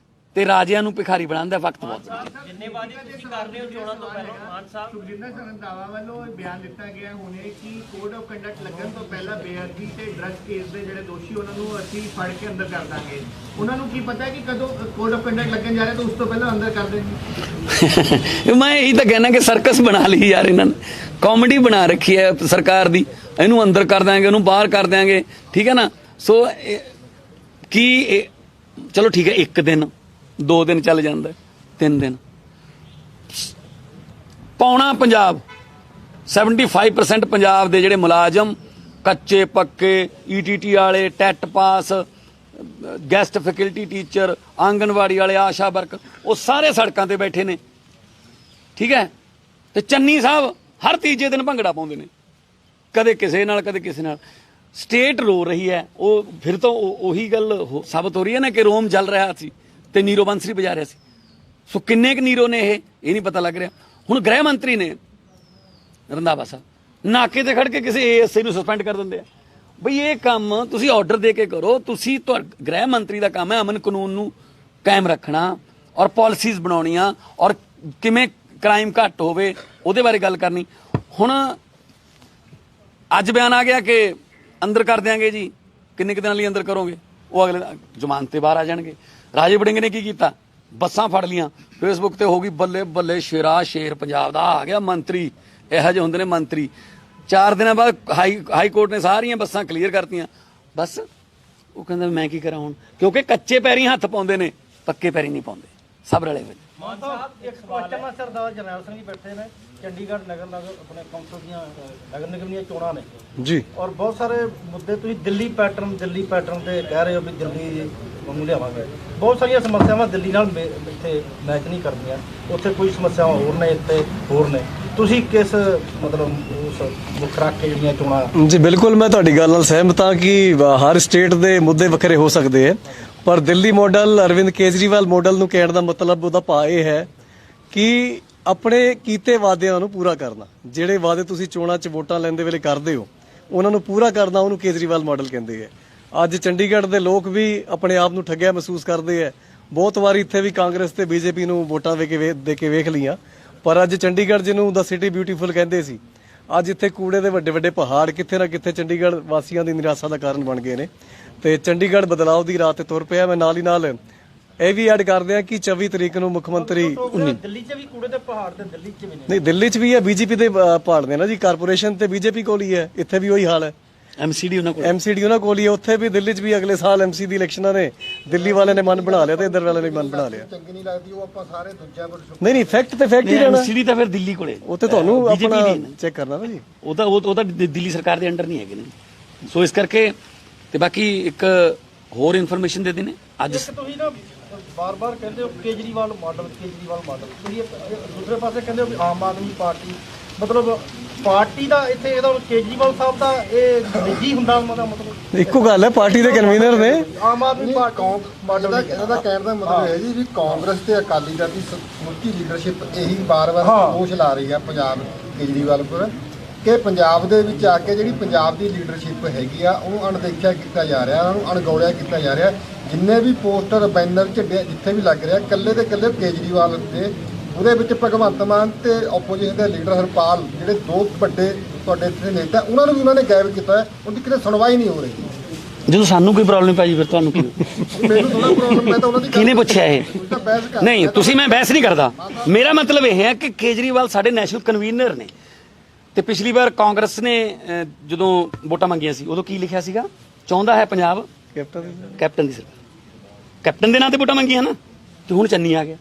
ਤੇ ਰਾਜਿਆਂ ਨੂੰ ਭਿਖਾਰੀ ਬਣਾਉਂਦਾ। ਵਕਤ ਬਹੁਤ ਜਿੰਨੇ ਵਾਅਦੇ ਤੁਸੀਂ ਕਰ ਰਹੇ ਹੋ ਚੋਣਾਂ ਤੋਂ ਪਹਿਲਾਂ ਮਾਨ ਸਾਹਿਬ ਸੁਖਜਿੰਦਰ ਸਿੰਘ ਰੰਧਾਵਾ ਵੱਲੋਂ ਬਿਆਨ ਦਿੱਤਾ ਗਿਆ ਹੁਣੇ ਕਿ ਕੋਡ ਆਫ ਕੰਡਕਟ ਲੱਗਣ ਤੋਂ ਪਹਿਲਾਂ ਬੇਅਦਬੀ ਤੇ ਡਰੱਗ ਕੇਸ ਦੇ ਜਿਹੜੇ ਦੋਸ਼ੀ ਉਹਨਾਂ ਨੂੰ ਅਸੀਂ ਫੜ ਕੇ ਅੰਦਰ ਕਰ ਦਾਂਗੇ। ਉਹਨਾਂ ਨੂੰ ਕੀ ਪਤਾ ਕਿ ਕਦੋਂ ਕੋਡ ਆਫ ਕੰਡਕਟ ਲੱਗਣ ਜਾ ਰਿਹਾ ਤਾਂ ਉਸ ਤੋਂ ਪਹਿਲਾਂ ਅੰਦਰ ਕਰ ਦੇਣਗੇ। ਮੈਂ ਇਹੀ ਤਾਂ ਕਹਿਣਾ ਕਿ ਸਰਕਸ ਬਣਾ ਲਈ ਯਾਰ ਇਹਨਾਂ ਨੇ, ਕਾਮੇਡੀ ਬਣਾ ਰੱਖੀ ਹੈ ਸਰਕਾਰ ਦੀ। ਇਹਨੂੰ ਅੰਦਰ ਕਰ ਦਿਆਂਗੇ, ਉਹਨੂੰ ਬਾਹਰ ਕਰ ਦਿਆਂਗੇ। ਠੀਕ ਹੈ ਨਾ। ਸੋ ਕੀ ਚਲੋ ਠੀਕ ਹੈ, 1 ਦਿਨ 2 ਦਿਨ ਚੱਲ ਜਾਂਦਾ, 3 ਦਿਨ ਪੌਣਾ ਪੰਜਾਬ 75% ਪੰਜਾਬ ਦੇ ਜਿਹੜੇ ਮੁਲਾਜ਼ਮ ਕੱਚੇ ਪੱਕੇ ETT ਵਾਲੇ, TET pass, guest faculty teacher, anganwadi ਵਾਲੇ, ਆਸ਼ਾ ਵਰਕਰ, ਉਹ ਸਾਰੇ ਸੜਕਾਂ ਤੇ ਬੈਠੇ ਨੇ। ਠੀਕ ਹੈ। ਤੇ ਚੰਨੀ ਸਾਹਿਬ ਹਰ ਤੀਜੇ ਦਿਨ ਭੰਗੜਾ ਪਾਉਂਦੇ ਨੇ, ਕਦੇ ਕਿਸੇ ਨਾਲ ਕਦੇ ਕਿਸੇ ਨਾਲ। ਸਟੇਟ ਰੋ ਰਹੀ ਹੈ। ਉਹ ਫਿਰ ਤੋਂ ਉਹੀ ਗੱਲ ਸਾਬਤ ਹੋ ਰਹੀ ਹੈ ਨਾ ਕਿ ਰੋਮ ਜਲ ਰਿਹਾ ਸੀ ਤੇ ਨੀਰੋ ਬੰਸਰੀ ਵਜਾ ਰਿਹਾ ਸੀ। ਸੋ ਕਿੰਨੇ ਕੁ ਨੀਰੋ ਨੇ ਇਹ ਨਹੀਂ ਪਤਾ ਲੱਗ ਰਿਹਾ। ਹੁਣ ਗ੍ਰਹਿ ਮੰਤਰੀ ਨੇ ਰੰਧਾਵਾ ਸਾਹਿਬ ਨਾਕੇ ਤੇ ਖੜ ਕੇ ਕਿਸੇ ASI ਨੂੰ ਸਸਪੈਂਡ ਕਰ ਦਿੰਦੇ ਆ। ਬਈ ਇਹ ਕੰਮ ਤੁਸੀਂ ਆਰਡਰ ਦੇ ਕੇ ਕਰੋ। ਤੁਸੀਂ ਗ੍ਰਹਿ ਮੰਤਰੀ ਦਾ ਕੰਮ ਹੈ ਅਮਨ ਕਾਨੂੰਨ ਨੂੰ ਕਾਇਮ ਰੱਖਣਾ ਔਰ ਪਾਲਿਸੀਜ਼ ਬਣਾਉਣੀਆਂ ਔਰ ਕਿਵੇਂ ਕ੍ਰਾਈਮ ਘੱਟ ਹੋਵੇ ਉਹਦੇ ਬਾਰੇ ਗੱਲ ਕਰਨੀ। ਹੁਣ ਅੱਜ ਬਿਆਨ ਆ ਗਿਆ ਕਿ ਅੰਦਰ ਕਰ ਦਿਆਂਗੇ ਜੀ। ਕਿੰਨੇ ਕੁ ਦਿਨਾਂ ਲਈ ਅੰਦਰ ਕਰੋਗੇ? ਉਹ ਅਗਲੇ ਜ਼ਮਾਨਤ ਤੇ ਬਾਹਰ ਆ ਜਾਣਗੇ। ਰਾਜੇ ਵੜਿੰਗ ਨੇ ਕੀ ਕੀਤਾ? ਬੱਸਾਂ ਫੜ ਲੀਆਂ, ਫੇਸਬੁੱਕ ਤੇ ਹੋ ਗਈ ਬੱਲੇ ਬੱਲੇ ਸ਼ੇਰ ਪੰਜਾਬ ਦਾ ਆ ਗਿਆ ਮੰਤਰੀ। ਇਹੋ ਜਿਹੇ ਹੁੰਦੇ ਨੇ ਮੰਤਰੀ। 4 ਦਿਨਾਂ ਬਾਅਦ ਹਾਈ ਕੋਰਟ ਨੇ ਸਾਰੀਆਂ ਬੱਸਾਂ ਕਲੀਅਰ ਕਰਤੀਆਂ। ਬਸ ਉਹ ਕਹਿੰਦਾ ਮੈਂ ਕੀ ਕਰਾਂ ਹੁਣ, ਕਿਉਂਕਿ ਕੱਚੇ ਪੈਰੀਂ ਹੱਥ ਪਾਉਂਦੇ ਨੇ, ਪੱਕੇ ਪੈਰੀਂ ਨਹੀਂ ਪਾਉਂਦੇ। ਸਭ ਰਲੇ ਹੋਏ। ਮਾਨ ਸਾਹਿਬ ਇੱਕ ਕੁਐਸਚਨ ਸਰਦਾਰ ਜਰਨੈਲ ਸਿੰਘ ਜੀ ਬੈਠੇ ਨੇ, ਚੰਡੀਗੜ੍ਹ ਨਗਰ ਆਪਣੇ ਕੌਂਸਲ ਦੀਆਂ ਨਗਰ ਨਿਗਮ ਦੀਆਂ ਚੋਣਾਂ ਨੇ ਜੀ, ਔਰ ਬਹੁਤ ਸਾਰੇ ਮੁੱਦੇ ਤੁਸੀਂ ਦਿੱਲੀ ਪੈਟਰਨ ਤੇ ਕਹਿ ਰਹੇ ਹੋ ਵੀ ਦਿੱਲੀ ਵਾਂਗੂ ਲਿਆਵਾਂਗੇ। ਬਹੁਤ ਸਾਰੀਆਂ ਸਮੱਸਿਆਵਾਂ ਦਿੱਲੀ ਨਾਲ ਇੱਥੇ ਮੈਚ ਨਹੀਂ ਕਰਦੀਆਂ। ਉੱਥੇ ਕੋਈ ਸਮੱਸਿਆਵਾਂ ਹੋਰ ਨੇ, ਇੱਥੇ ਹੋਰ ਨੇ। ਤੁਸੀਂ ਕਿਸ ਮਤਲਬ ਉਸ ਮੁੱਖ ਰੱਖ ਕੇ ਜਿਹੜੀਆਂ ਚੋਣਾਂ? ਜੀ ਬਿਲਕੁਲ, ਮੈਂ ਤੁਹਾਡੀ ਗੱਲ ਨਾਲ ਸਹਿਮਤ ਹਾਂ ਕਿ ਹਰ ਸਟੇਟ ਦੇ ਮੁੱਦੇ ਵੱਖਰੇ ਹੋ ਸਕਦੇ ਹੈ, ਪਰ ਦਿੱਲੀ ਮਾਡਲ, ਅਰਵਿੰਦ ਕੇਜਰੀਵਾਲ ਮਾਡਲ ਨੂੰ ਕਹਿਣ ਦਾ ਮਤਲਬ ਉਹਦਾ ਭਾਵ ਇਹ ਹੈ ਕਿ ਆਪਣੇ ਕੀਤੇ ਵਾਅਦਿਆਂ ਨੂੰ ਪੂਰਾ ਕਰਨਾ। ਜਿਹੜੇ ਵਾਅਦੇ ਤੁਸੀਂ ਚੋਣਾਂ 'ਚ ਵੋਟਾਂ ਲੈਂਦੇ ਵੇਲੇ ਕਰਦੇ ਹੋ ਉਹਨਾਂ ਨੂੰ ਪੂਰਾ ਕਰਨਾ, ਉਹਨੂੰ ਕੇਜਰੀਵਾਲ ਮਾਡਲ ਕਹਿੰਦੇ ਹੈ। ਅੱਜ ਚੰਡੀਗੜ੍ਹ ਦੇ ਲੋਕ ਵੀ ਆਪਣੇ ਆਪ ਨੂੰ ਠੱਗਿਆ ਮਹਿਸੂਸ ਕਰਦੇ ਹੈ। ਬਹੁਤ ਵਾਰੀ ਇੱਥੇ ਵੀ ਕਾਂਗਰਸ ਤੇ ਬੀਜੇਪੀ ਨੂੰ ਵੋਟਾਂ ਦੇ ਕੇ ਵੇਖ ਲਈਆਂ, ਪਰ ਅੱਜ ਚੰਡੀਗੜ੍ਹ ਜਿਹਨੂੰ ਦਾ ਸਿਟੀ ਬਿਊਟੀਫੁਲ ਕਹਿੰਦੇ ਸੀ, ਅੱਜ ਇੱਥੇ ਕੂੜੇ ਦੇ ਵੱਡੇ ਵੱਡੇ ਪਹਾੜ ਕਿੱਥੇ ਨਾ ਕਿੱਥੇ ਚੰਡੀਗੜ੍ਹ ਵਾਸੀਆਂ ਦੀ ਨਿਰਾਸ਼ਾ ਦਾ ਕਾਰਨ ਬਣ ਗਏ ਨੇ। ਤੇ ਚੰਡੀਗੜ੍ਹ ਬਦਲਾਅ ਦੀ ਰਾਹ ਤੇ ਤੁਰ ਪਿਆ। ਮੈਂ ਨਾਲ ਹੀ ਨਾਲ ਇਹ ਵੀ ਐਡ ਕਰਦੇ ਆ ਕਿ 24 ਤਰੀਕ ਨੂੰ ਮੁੱਖ ਮੰਤਰੀ ਦਿੱਲੀ 'ਚ ਵੀ ਕੂੜੇ ਦੇ ਪਹਾੜ ਤੇ ਦਿੱਲੀ 'ਚ ਵੀ ਨਹੀਂ, ਦਿੱਲੀ 'ਚ ਵੀ ਹੈ, ਬੀਜੇਪੀ ਦੇ ਪਹਾੜ ਨੇ ਨਾ ਜੀ, ਕਾਰਪੋਰੇਸ਼ਨ ਤੇ ਬੀਜੇਪੀ ਕੋਲ ਹੀ ਹੈ। ਇੱਥੇ ਵੀ ਉਹੀ ਹਾਲ ਹੈ, ਐਮਸੀਡੀ ਉਹਨਾਂ ਕੋਲ ਐਮਸੀਡੀ ਉਹਨਾਂ ਕੋਲ ਹੀ ਹੈ। ਉੱਥੇ ਵੀ ਦਿੱਲੀ 'ਚ ਵੀ ਅਗਲੇ ਸਾਲ ਐਮਸੀ ਦੀ ਇਲੈਕਸ਼ਨਾਂ ਨੇ, ਦਿੱਲੀ ਵਾਲਿਆਂ ਨੇ ਮਨ ਬਣਾ ਲਿਆ ਤੇ ਇੱਧਰ ਵਾਲਿਆਂ ਨੇ ਮਨ ਬਣਾ ਲਿਆ। ਚੰਗੀ ਨਹੀਂ ਲੱਗਦੀ, ਉਹ ਆਪਾਂ ਸਾਰੇ ਦੂਜਿਆਂ ਕੋਲ ਨਹੀਂ ਫੈਕਟ ਤੇ ਫੈਕਟ ਹੀ ਰਹਿਣਾ। ਐਮਸੀਡੀ ਤਾਂ ਫਿਰ ਦਿੱਲੀ ਕੋਲੇ, ਉਹ ਤੇ ਤੁਹਾਨੂੰ BJP ਆਪਣਾ ਦੀ ਹੈ। ਚੈੱਕ ਕਰਨਾ ਨਾ ਜੀ। ਉਹ ਤਾਂ ਦਿੱਲੀ ਸਰਕਾਰ ਦੇ ਅੰਡਰ ਨਹੀਂ ਹੈਗੇ ਨੇ। ਸੋ ਇਸ ਕਰਕੇ ਤੇ ਬਾਕੀ ਇੱਕ ਹੋਰ ਇਨਫੋਰਮੇਸ਼ਨ ਦੇ ਦੇਣੇ ਅੱਜ ਤੁਸੀਂ ਨਾ ਬਾਰ-ਬਾਰ ਕਹਿੰਦੇ ਹੋ ਕੇਜਰੀਵਾਲ ਮਾਡਲ ਤੁਸੀਂ ਦੂਸਰੇ ਪਾਸੇ ਕਹਿੰਦੇ ਹੋ ਵੀ ਆਮ ਆਦਮੀ ਪਾਰਟੀ, ਮਤਲਬ ਪਾਰਟੀ ਦਾ ਇੱਥੇ ਇਹਦਾ ਕੇਜਰੀਵਾਲ ਸਾਹਿਬ ਦਾ ਇਹ ਨਿੱਜੀ ਹੁੰਦਾ ਉਹਦਾ ਮਤਲਬ ਇੱਕੋ ਗੱਲ ਹੈ, ਪਾਰਟੀ ਦੇ ਕਨਵੀਨਰ ਨੇ। ਆਮ ਆਦਮੀ ਪਾਰਟੀ ਮਾਡਲ ਇਹਦਾ ਕਹਿਣ ਦਾ ਮਤਲਬ ਹੈ ਜੀ ਵੀ ਕਾਂਗਰਸ ਤੇ ਅਕਾਲੀ ਦਲ ਦੀ ਸਮੁੱਚੀ ਲੀਡਰਸ਼ਿਪ ਇਹੀ ਵਾਰ-ਵਾਰ ਦੋਸ਼ ਲਾ ਰਹੀ ਹੈ ਪੰਜਾਬ ਕੇਜਰੀਵਾਲ ਪਰ ਕਿ ਪੰਜਾਬ ਦੇ ਵਿੱਚ ਆ ਕੇ ਜਿਹੜੀ ਪੰਜਾਬ ਦੀ ਲੀਡਰਸ਼ਿਪ ਹੈਗੀ ਆ ਉਹਨੂੰ ਅਣਦੇਖਿਆ ਕੀਤਾ ਜਾ ਰਿਹਾ, ਉਹਨੂੰ ਅਣਗੌਲਿਆ ਕੀਤਾ ਜਾ ਰਿਹਾ। ਜਿੰਨੇ ਵੀ ਪੋਸਟਰ ਬੈਨਰ ਝੰਡੇ ਜਿੱਥੇ ਵੀ ਲੱਗ ਰਿਹਾ, ਇਕੱਲੇ ਤੇ ਇਕੱਲੇ ਕੇਜਰੀਵਾਲ ਦੇ, ਉਹਦੇ ਵਿੱਚ ਭਗਵੰਤ ਮਾਨ ਤੇ ਆਪੋਜੀਸ਼ਨ ਦੇ ਲੀਡਰ ਹਰਪਾਲ, ਜਿਹੜੇ ਦੋ ਵੱਡੇ ਤੁਹਾਡੇ ਇੱਥੇ ਨੇਤਾ, ਉਹਨਾਂ ਨੂੰ ਵੀ ਉਹਨਾਂ ਨੇ ਗਾਇਬ ਕੀਤਾ ਹੈ। ਉਹਦੀ ਕਿਤੇ ਸੁਣਵਾਈ ਨਹੀਂ ਹੋ ਰਹੀ। ਜਦੋਂ ਸਾਨੂੰ ਕੋਈ ਪ੍ਰੋਬਲਮ ਪੈ ਜੀ ਫਿਰ ਤੁਹਾਨੂੰ ਕੀ ਮੈਨੂੰ ਥੋੜਾ ਪ੍ਰੋਬਲਮ, ਮੈਂ ਤਾਂ ਉਹਨਾਂ ਦੀ ਕਿਹਨੇ ਪੁੱਛਿਆ ਇਹ? ਤੁਸੀਂ ਤਾਂ ਬਹਿਸ ਕਰ ਨਹੀਂ, ਤੁਸੀਂ ਮੈਂ ਬਹਿਸ ਨਹੀਂ ਕਰਦਾ। ਮੇਰਾ ਮਤਲਬ ਇਹ ਹੈ ਕਿ ਕੇਜਰੀਵਾਲ ਸਾਡੇ ਨੈਸ਼ਨਲ ਕਨਵੀਨਰ ਨੇ ਤੇ ਪਿਛਲੀ ਵਾਰ ਕਾਂਗਰਸ ਨੇ ਜਦੋਂ ਵੋਟਾਂ ਮੰਗੀਆਂ ਸੀ ਉਦੋਂ ਕੀ ਲਿਖਿਆ ਸੀਗਾ? ਚਾਹੁੰਦਾ ਹੈ ਪੰਜਾਬ ਕੈਪਟਨ ਦੀ ਸਰਕਾਰ। ਕੈਪਟਨ ਦੇ ਨਾਂ ਤੇ ਵੋਟਾਂ ਮੰਗੀਆਂ ਨਾ, ਤੇ ਹੁਣ ਚੰਨੀ ਆ ਗਿਆ।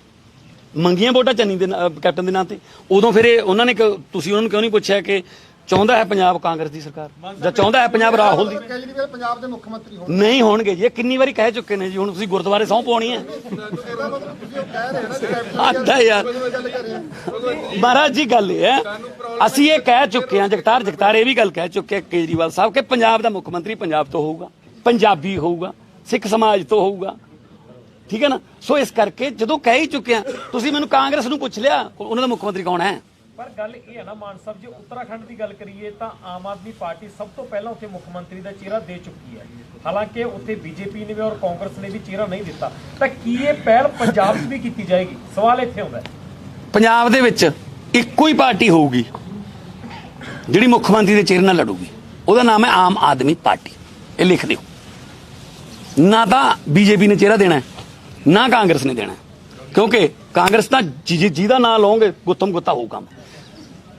ਮੰਗੀਆਂ ਵੋਟਾਂ ਚੰਨੀ ਦੇ ਕੈਪਟਨ ਦੇ ਨਾਂ ਤੇ। ਉਦੋਂ ਫਿਰ ਉਹਨਾਂ ਨੇ ਤੁਸੀਂ ਉਹਨਾਂ ਨੂੰ ਕਿਉਂ ਨਹੀਂ ਪੁੱਛਿਆ ਕਿ ਚਾਹੁੰਦਾ ਹੈ ਪੰਜਾਬ ਕਾਂਗਰਸ ਦੀ ਸਰਕਾਰ ਜਾਂ ਚਾਹੁੰਦਾ ਹੈ ਪੰਜਾਬ ਰਾਹੁਲ ਦੀ? ਕੇਜਰੀਵਾਲ ਪੰਜਾਬ ਦੇ ਮੁੱਖ ਮੰਤਰੀ ਹੋਣ ਨਹੀਂ ਹੋਣਗੇ ਜੀ, ਇਹ ਕਿੰਨੀ ਵਾਰੀ ਕਹਿ ਚੁੱਕੇ ਨੇ ਜੀ। ਹੁਣ ਤੁਸੀਂ ਗੁਰਦੁਆਰੇ ਸਹੁੰ ਪਾਉਣੀ ਹੈ। ਆਂਦਾ ਯਾਰ ਮਹਾਰਾਜ ਜੀ, ਗੱਲ ਇਹ ਹੈ ਅਸੀਂ ਇਹ ਕਹਿ ਚੁੱਕੇ ਹਾਂ, ਜਗਤਾਰ ਇਹ ਵੀ ਗੱਲ ਕਹਿ ਚੁੱਕੇ ਕੇਜਰੀਵਾਲ ਸਾਹਿਬ ਕਿ ਪੰਜਾਬ ਦਾ ਮੁੱਖ ਮੰਤਰੀ ਪੰਜਾਬ ਤੋਂ ਹੋਊਗਾ, ਪੰਜਾਬੀ ਹੋਊਗਾ, ਸਿੱਖ ਸਮਾਜ ਤੋਂ ਹੋਊਗਾ, ਠੀਕ ਹੈ ਨਾ। ਸੋ ਇਸ ਕਰਕੇ ਜਦੋਂ ਕਹਿ ਹੀ ਚੁੱਕੇ ਆ, ਤੁਸੀਂ ਮੈਨੂੰ ਕਾਂਗਰਸ ਨੂੰ ਪੁੱਛ ਲਿਆ ਉਹਨਾਂ ਦਾ ਮੁੱਖ ਮੰਤਰੀ ਕੌਣ ਹੈ? ਪਰ ਗੱਲ ਇਹ ਹੈ ਨਾ ਮਾਨ ਸਾਹਿਬ, ਜੇ ਉੱਤਰਾਖੰਡ ਦੀ ਗੱਲ ਕਰੀਏ ਤਾਂ ਆਮ ਆਦਮੀ ਪਾਰਟੀ ਸਭ ਤੋਂ ਪਹਿਲਾਂ ਉੱਥੇ ਮੁੱਖ ਮੰਤਰੀ ਦਾ ਚਿਹਰਾ ਦੇ ਚੁੱਕੀ ਹੈ। ਹਾਲਾਂਕਿ ਉੱਥੇ ਬੀਜੇਪੀ ਨੇ ਵੀ ਔਰ ਕਾਂਗਰਸ ਨੇ ਵੀ ਚਿਹਰਾ ਨਹੀਂ ਦਿੱਤਾ, ਤਾਂ ਕੀ ਇਹ ਪਹਿਲ ਪੰਜਾਬ 'ਚ ਵੀ ਕੀਤੀ ਜਾਏਗੀ? ਸਵਾਲ ਇੱਥੇ ਆਉਂਦਾ ਹੈ। ਪੰਜਾਬ ਦੇ ਵਿੱਚ ਇੱਕੋ ਹੀ ਪਾਰਟੀ ਹੋਊਗੀ ਜਿਹੜੀ ਮੁੱਖ ਮੰਤਰੀ ਦੇ ਚਿਹਰੇ ਨਾਲ ਲੜੂਗੀ, ਉਹਦਾ ਨਾਮ ਹੈ ਆਮ ਆਦਮੀ ਪਾਰਟੀ। ਇਹ ਲਿਖ ਦਿਓ। ਨਾ ਤਾਂ ਬੀਜੇਪੀ ਨੇ ਚਿਹਰਾ ਦੇਣਾ ਨਾ ਕਾਂਗਰਸ ਨੇ ਦੇਣਾ, ਕਿਉਂਕਿ ਕਾਂਗਰਸ ਤਾਂ ਜਿਹਦਾ ਨਾਂ ਲਓਗੇ ਗੁੱਤਮ ਗੁੱਤਾ ਹੋਊਗਾ।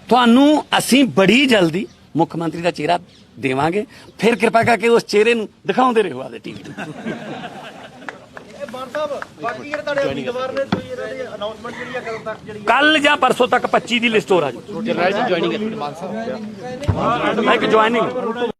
ਤੁਹਾਨੂੰ ਅਸੀਂ ਬੜੀ ਜਲਦੀ ਮੁੱਖ ਮੰਤਰੀ ਦਾ ਚਿਹਰਾ ਦੇਵਾਂਗੇ, ਫਿਰ ਕਿਰਪਾ ਕਰਕੇ ਉਸ ਚਿਹਰੇ ਨੂੰ ਦਿਖਾਉਂਦੇ ਰਹੋ ਆਦੇ ਟੀਵੀ ਤੇ। ਬਾਣ ਸਾਹਿਬ ਬਾਕੀ ਜਿਹੜੇ ਤੁਹਾਡੇ ਉਮੀਦਵਾਰ ਨੇ, ਤੁਸੀਂ ਇਹਨਾਂ ਦੀ ਅਨਾਉਂਸਮੈਂਟ ਜਿਹੜੀ ਆ ਕਦੋਂ ਤੱਕ ਜਿਹੜੀ ਕੱਲ ਜਾਂ ਪਰਸੋਂ ਤੱਕ 25 ਦੀ ਲਿਸਟ ਹੋ ਰਹੀ। ਜੁਆਇਨਿੰਗ